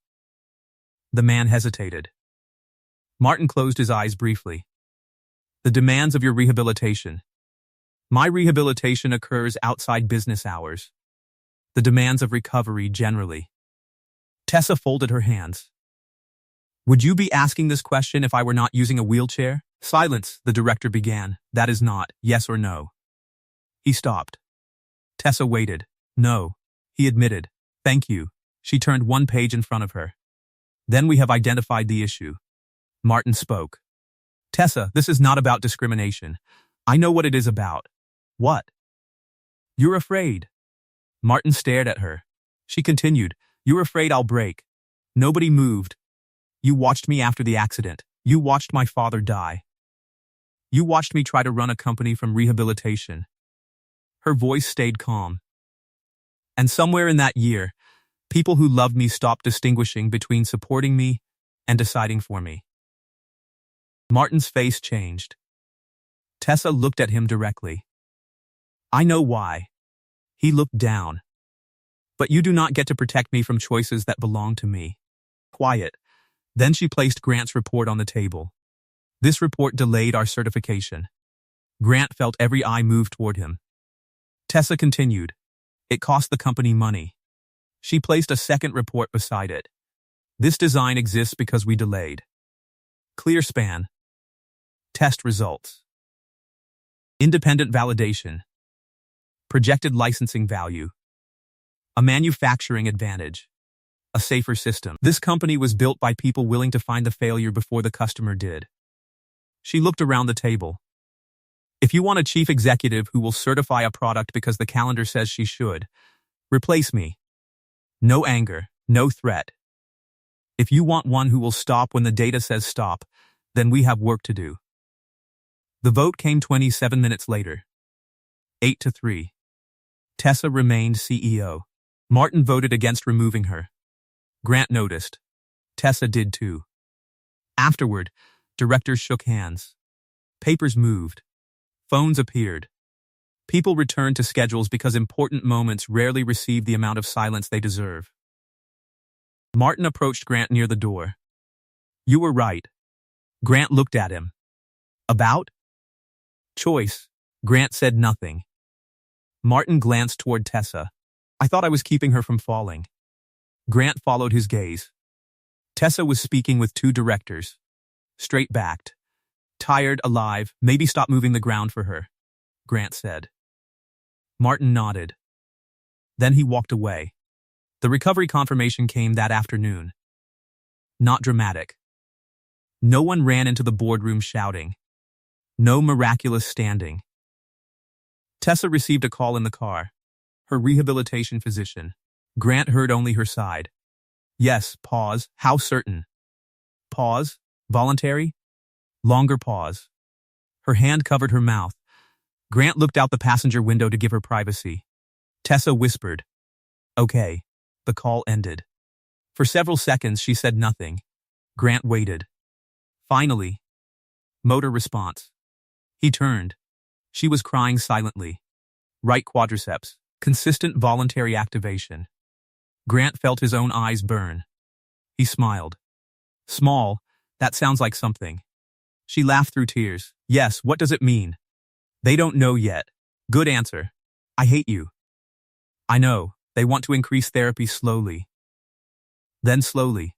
The man hesitated. Martin closed his eyes briefly. The demands of your rehabilitation. My rehabilitation occurs outside business hours. The demands of recovery generally. Tessa folded her hands. Would you be asking this question if I were not using a wheelchair? Silence, the director began. That is not, yes or no. He stopped. Tessa waited. No, he admitted. Thank you. She turned one page in front of her. Then we have identified the issue. Martin spoke. Tessa, this is not about discrimination. I know what it is about. What? You're afraid. Martin stared at her. She continued. You're afraid I'll break. Nobody moved. You watched me after the accident. You watched my father die. You watched me try to run a company from rehabilitation. Her voice stayed calm. And somewhere in that year, people who loved me stopped distinguishing between supporting me and deciding for me. Martin's face changed. Tessa looked at him directly. I know why. He looked down. But you do not get to protect me from choices that belong to me. Quiet. Then she placed Grant's report on the table. This report delayed our certification. Grant felt every eye move toward him. Tessa continued. It cost the company money. She placed a second report beside it. This design exists because we delayed. Clear span. Test results. Independent validation. Projected licensing value. A manufacturing advantage. A safer system. This company was built by people willing to find the failure before the customer did. She looked around the table. If you want a chief executive who will certify a product because the calendar says she should, replace me. No anger, no threat. If you want one who will stop when the data says stop, then we have work to do. The vote came 27 minutes later. 8-3. Tessa remained CEO. Martin voted against removing her. Grant noticed. Tessa did too. Afterward, directors shook hands. Papers moved. Phones appeared. People returned to schedules because important moments rarely receive the amount of silence they deserve. Martin approached Grant near the door. You were right. Grant looked at him. About? Choice. Grant said nothing. Martin glanced toward Tessa. I thought I was keeping her from falling. Grant followed his gaze. Tessa was speaking with two directors. Straight-backed. Tired, alive, maybe stop moving the ground for her, Grant said. Martin nodded. Then he walked away. The recovery confirmation came that afternoon. Not dramatic. No one ran into the boardroom shouting. No miraculous standing. Tessa received a call in the car. Her rehabilitation physician. Grant heard only her side. Yes, pause. How certain? Pause. Voluntary? Longer pause. Her hand covered her mouth. Grant looked out the passenger window to give her privacy. Tessa whispered. Okay. The call ended. For several seconds she said nothing. Grant waited. Finally. Motor response. He turned. She was crying silently. Right quadriceps. Consistent voluntary activation. Grant felt his own eyes burn. He smiled. Small, that sounds like something. She laughed through tears. Yes, what does it mean? They don't know yet. Good answer. I hate you. I know, they want to increase therapy slowly. Then slowly.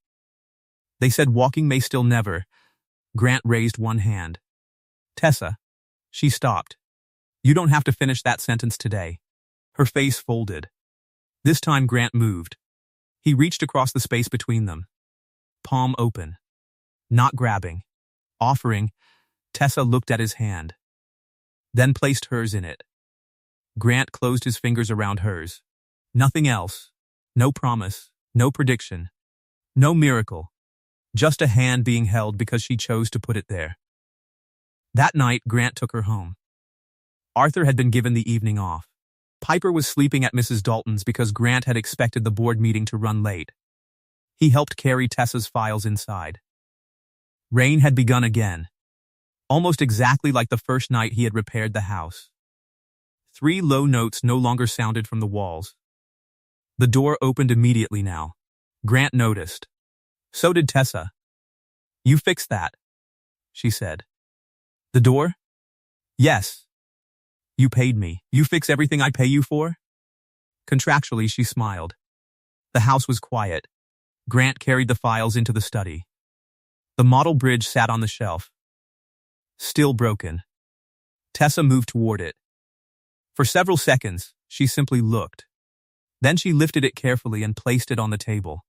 They said walking may still never. Grant raised one hand. Tessa. She stopped. You don't have to finish that sentence today. Her face folded. This time Grant moved. He reached across the space between them. Palm open. Not grabbing. Offering. Tessa looked at his hand. Then placed hers in it. Grant closed his fingers around hers. Nothing else. No promise. No prediction. No miracle. Just a hand being held because she chose to put it there. That night, Grant took her home. Arthur had been given the evening off. Piper was sleeping at Mrs. Dalton's because Grant had expected the board meeting to run late. He helped carry Tessa's files inside. Rain had begun again. almost exactly like the first night he had repaired the house. 3 low notes no longer sounded from the walls. The door opened immediately now. Grant noticed. So did Tessa. "You fixed that," she said. "The door?" "Yes. You paid me. You fix everything I pay you for?" Contractually, she smiled. The house was quiet. Grant carried the files into the study. The model bridge sat on the shelf. Still broken. Tessa moved toward it. For several seconds, she simply looked. Then she lifted it carefully and placed it on the table.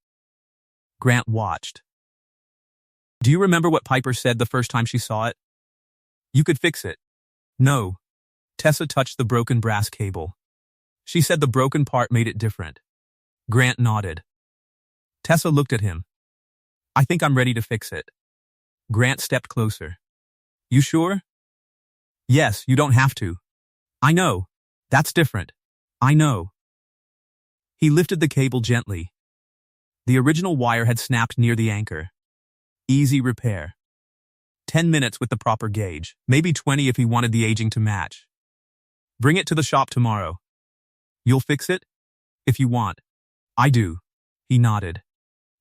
Grant watched. "Do you remember what Piper said the first time she saw it? You could fix it." "No." Tessa touched the broken brass cable. "She said the broken part made it different." Grant nodded. Tessa looked at him. "I think I'm ready to fix it." Grant stepped closer. "You sure?" "Yes, you don't have to." "I know. That's different." "I know." He lifted the cable gently. The original wire had snapped near the anchor. Easy repair. 10 minutes with the proper gauge, maybe 20 if he wanted the aging to match. "Bring it to the shop tomorrow." "You'll fix it?" "If you want." "I do." He nodded.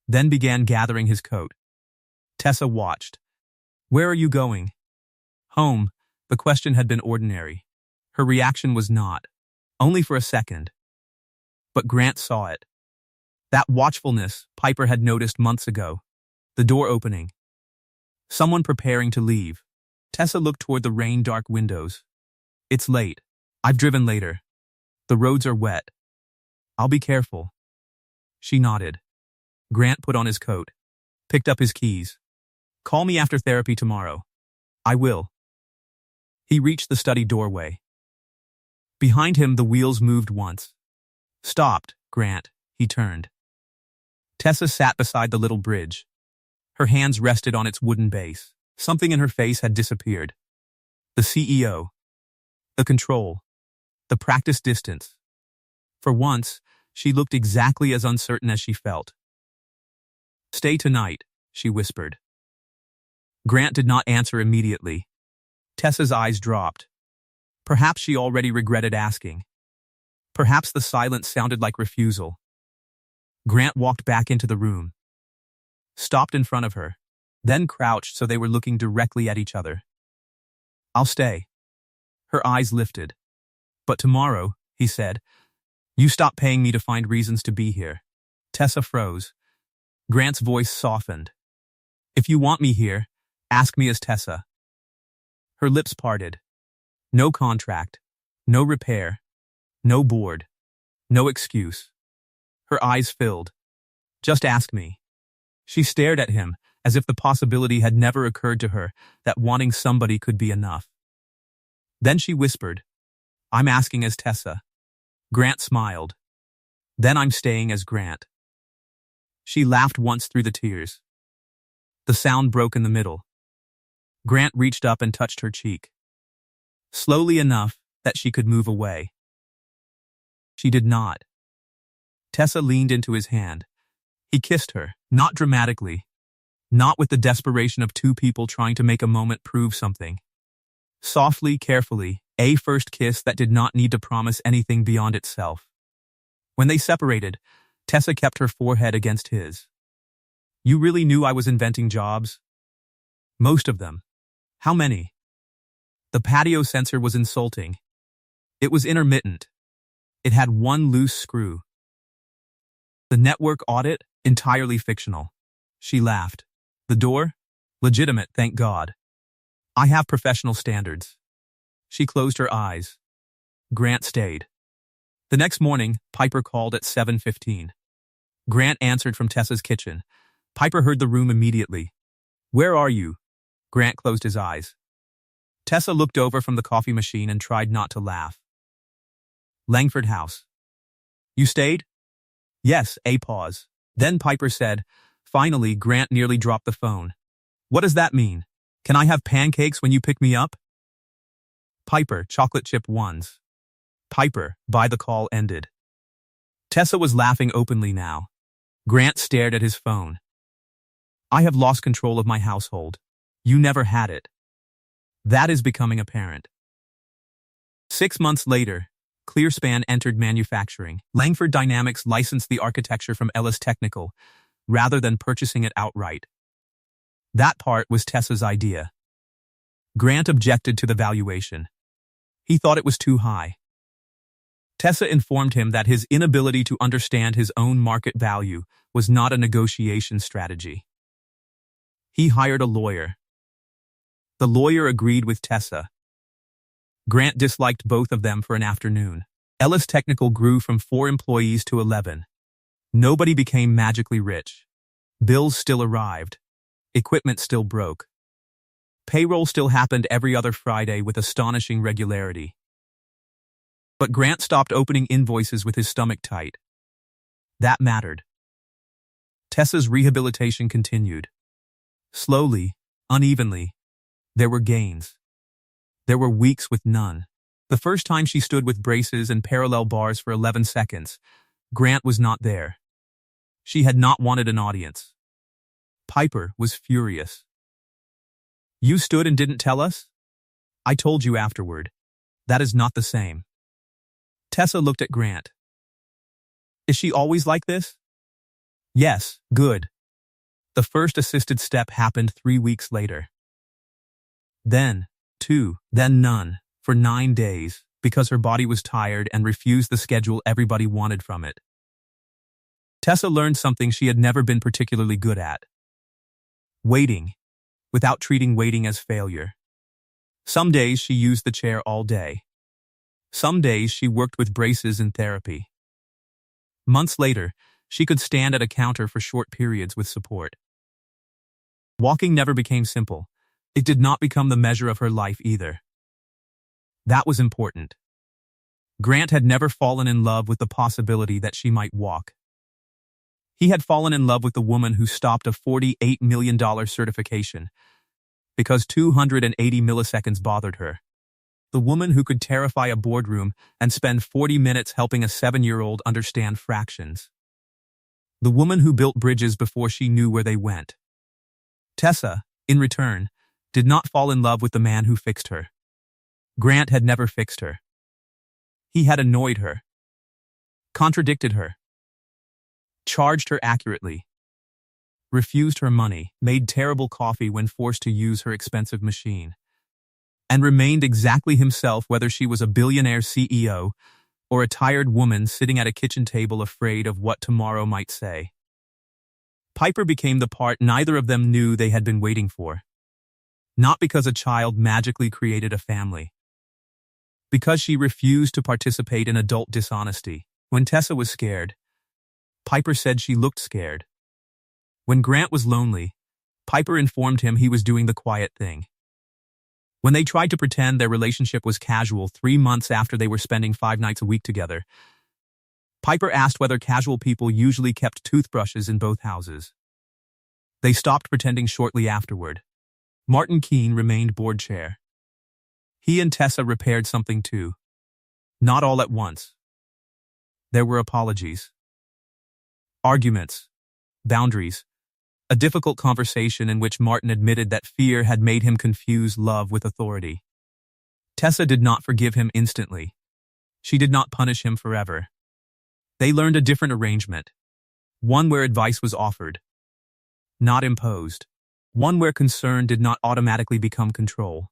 Then began gathering his coat. Tessa watched. "Where are you going?" "Home." The question had been ordinary. Her reaction was not. Only for a second. But Grant saw it. That watchfulness Piper had noticed months ago. The door opening. Someone preparing to leave. Tessa looked toward the rain-dark windows. "It's late. I've driven later. The roads are wet. I'll be careful." She nodded. Grant put on his coat. Picked up his keys. "Call me after therapy tomorrow." "I will." He reached the study doorway. Behind him, the wheels moved once. "Stopped, Grant." He turned. Tessa sat beside the little bridge. Her hands rested on its wooden base. Something in her face had disappeared. The CEO. The control. The practice distance. For once, she looked exactly as uncertain as she felt. "Stay tonight," she whispered. Grant did not answer immediately. Tessa's eyes dropped. Perhaps she already regretted asking. Perhaps the silence sounded like refusal. Grant walked back into the room. Stopped in front of her. Then crouched so they were looking directly at each other. "I'll stay." Her eyes lifted. "But tomorrow," he said, "you stop paying me to find reasons to be here." Tessa froze. Grant's voice softened. "If you want me here, ask me as Tessa." Her lips parted. No contract. No repair. No board. No excuse. Her eyes filled. "Just ask me." She stared at him, as if the possibility had never occurred to her that wanting somebody could be enough. Then she whispered, "I'm asking as Tessa." Grant smiled. "Then I'm staying as Grant." She laughed once through the tears. The sound broke in the middle. Grant reached up and touched her cheek. Slowly enough that she could move away. She did not. Tessa leaned into his hand. He kissed her, not dramatically. Not with the desperation of two people trying to make a moment prove something. Softly, carefully, a first kiss that did not need to promise anything beyond itself. When they separated, Tessa kept her forehead against his. "You really knew I was inventing jobs?" "Most of them." "How many?" The patio sensor was insulting. It was intermittent. It had one loose screw. The network audit? Entirely fictional. She laughed. The door? Legitimate, thank God. I have professional standards. She closed her eyes. Grant stayed. The next morning, Piper called at 7:15. Grant answered from Tessa's kitchen. Piper heard the room immediately. "Where are you?" Grant closed his eyes. Tessa looked over from the coffee machine and tried not to laugh. "Langford House." "You stayed?" "Yes," a pause. Then Piper said, finally. Grant nearly dropped the phone. "What does that mean? Can I have pancakes when you pick me up?" Piper, chocolate chip ones. Piper, by the call ended. Tessa was laughing openly now. Grant stared at his phone. "I have lost control of my household. You never had it." That is becoming a parent. 6 months later, Clearspan entered manufacturing. Langford Dynamics licensed the architecture from Ellis Technical, rather than purchasing it outright. That part was Tessa's idea. Grant objected to the valuation. He thought it was too high. Tessa informed him that his inability to understand his own market value was not a negotiation strategy. He hired a lawyer. The lawyer agreed with Tessa. Grant disliked both of them for an afternoon. Ellis Technical grew from 4 employees to 11. Nobody became magically rich. Bills still arrived. Equipment still broke. Payroll still happened every other Friday with astonishing regularity. But Grant stopped opening invoices with his stomach tight. That mattered. Tessa's rehabilitation continued. Slowly, unevenly, there were gains. There were weeks with none. The first time she stood with braces and parallel bars for 11 seconds, Grant was not there. She had not wanted an audience. Piper was furious. You stood and didn't tell us? I told you afterward. That is not the same. Tessa looked at Grant. Is she always like this? Yes, good. The first assisted step happened 3 weeks later. Then, 2, then none, for 9 days, because her body was tired and refused the schedule everybody wanted from it. Tessa learned something she had never been particularly good at. Waiting, without treating waiting as failure. Some days she used the chair all day. Some days she worked with braces in therapy. Months later, she could stand at a counter for short periods with support. Walking never became simple. It did not become the measure of her life either. That was important. Grant had never fallen in love with the possibility that she might walk. He had fallen in love with the woman who stopped a $48 million certification because 280 milliseconds bothered her. The woman who could terrify a boardroom and spend 40 minutes helping a 7-year-old understand fractions. The woman who built bridges before she knew where they went. Tessa, in return, did not fall in love with the man who fixed her. Grant had never fixed her. He had annoyed her, contradicted her, charged her accurately, refused her money, made terrible coffee when forced to use her expensive machine, and remained exactly himself whether she was a billionaire CEO or a tired woman sitting at a kitchen table afraid of what tomorrow might say. Piper became the part neither of them knew they had been waiting for. Not because a child magically created a family. Because she refused to participate in adult dishonesty. When Tessa was scared, Piper said she looked scared. When Grant was lonely, Piper informed him he was doing the quiet thing. When they tried to pretend their relationship was casual 3 months after they were spending 5 nights a week together, Piper asked whether casual people usually kept toothbrushes in both houses. They stopped pretending shortly afterward. Martin Keene remained board chair. He and Tessa repaired something too. Not all at once. There were apologies. Arguments. Boundaries. A difficult conversation in which Martin admitted that fear had made him confuse love with authority. Tessa did not forgive him instantly. She did not punish him forever. They learned a different arrangement. One where advice was offered, not imposed. One where concern did not automatically become control.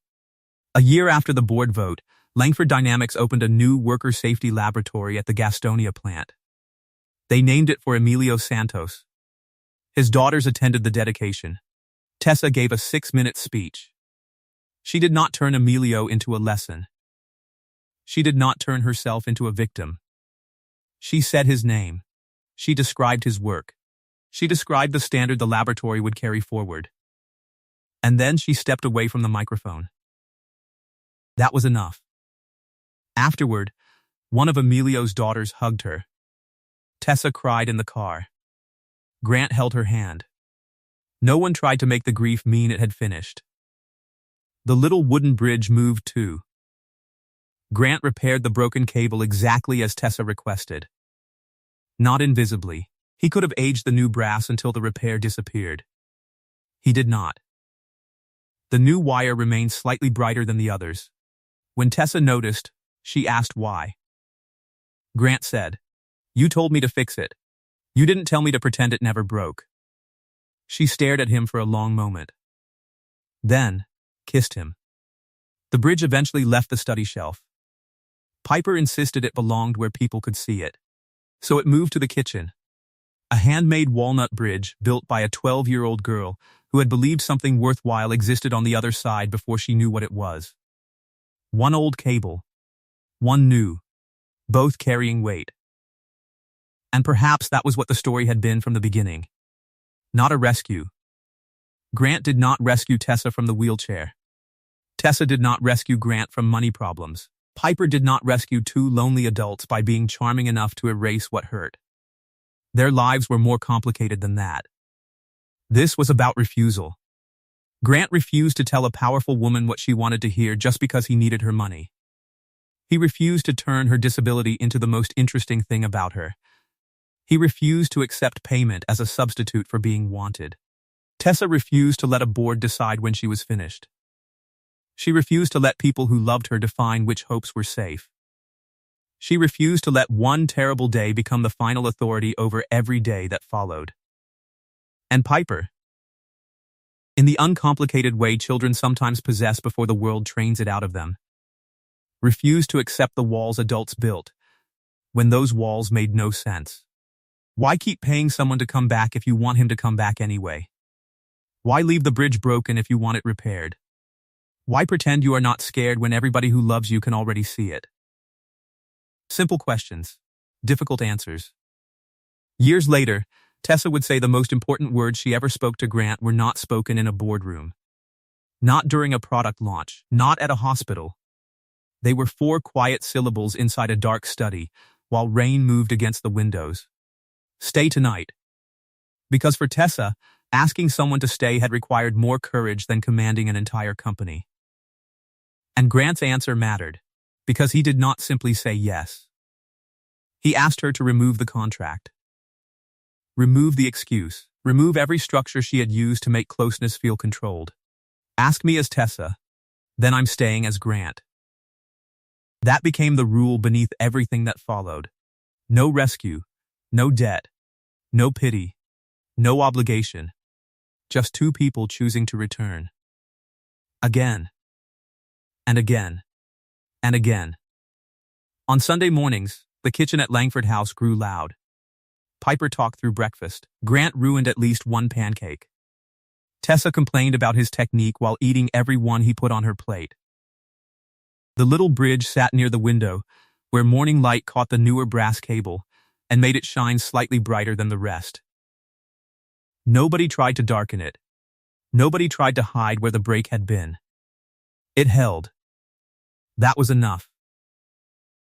A year after the board vote, Langford Dynamics opened a new worker safety laboratory at the Gastonia plant. They named it for Emilio Santos. His daughters attended the dedication. Tessa gave a 6-minute speech. She did not turn Emilio into a lesson. She did not turn herself into a victim. She said his name. She described his work. She described the standard the laboratory would carry forward. And then she stepped away from the microphone. That was enough. Afterward, one of Emilio's daughters hugged her. Tessa cried in the car. Grant held her hand. No one tried to make the grief mean it had finished. The little wooden bridge moved too. Grant repaired the broken cable exactly as Tessa requested. Not invisibly. He could have aged the new brass until the repair disappeared. He did not. The new wire remained slightly brighter than the others. When Tessa noticed, she asked why. Grant said, "You told me to fix it. You didn't tell me to pretend it never broke." She stared at him for a long moment. Then, kissed him. The bridge eventually left the study shelf. Piper insisted it belonged where people could see it. So it moved to the kitchen. A handmade walnut bridge built by a 12-year-old girl who had believed something worthwhile existed on the other side before she knew what it was. One old cable. One new. Both carrying weight. And perhaps that was what the story had been from the beginning. Not a rescue. Grant did not rescue Tessa from the wheelchair. Tessa did not rescue Grant from money problems. Piper did not rescue two lonely adults by being charming enough to erase what hurt. Their lives were more complicated than that. This was about refusal. Grant refused to tell a powerful woman what she wanted to hear just because he needed her money. He refused to turn her disability into the most interesting thing about her. He refused to accept payment as a substitute for being wanted. Tessa refused to let a board decide when she was finished. She refused to let people who loved her define which hopes were safe. She refused to let one terrible day become the final authority over every day that followed. And Piper, in the uncomplicated way children sometimes possess before the world trains it out of them, refused to accept the walls adults built, when those walls made no sense. Why keep paying someone to come back if you want him to come back anyway? Why leave the bridge broken if you want it repaired? Why pretend you are not scared when everybody who loves you can already see it? Simple questions, difficult answers. Years later, Tessa would say the most important words she ever spoke to Grant were not spoken in a boardroom. Not during a product launch, not at a hospital. They were 4 quiet syllables inside a dark study, while rain moved against the windows. Stay tonight. Because for Tessa, asking someone to stay had required more courage than commanding an entire company. And Grant's answer mattered, because he did not simply say yes. He asked her to remove the contract. Remove the excuse. Remove every structure she had used to make closeness feel controlled. Ask me as Tessa, then I'm staying as Grant. That became the rule beneath everything that followed. No rescue, no debt, no pity, no obligation. Just 2 people choosing to return. Again. And again. And again. On Sunday mornings, the kitchen at Langford House grew loud. Piper talked through breakfast. Grant ruined at least 1 pancake. Tessa complained about his technique while eating every one he put on her plate. The little bridge sat near the window, where morning light caught the newer brass cable and made it shine slightly brighter than the rest. Nobody tried to darken it. Nobody tried to hide where the break had been. It held. That was enough.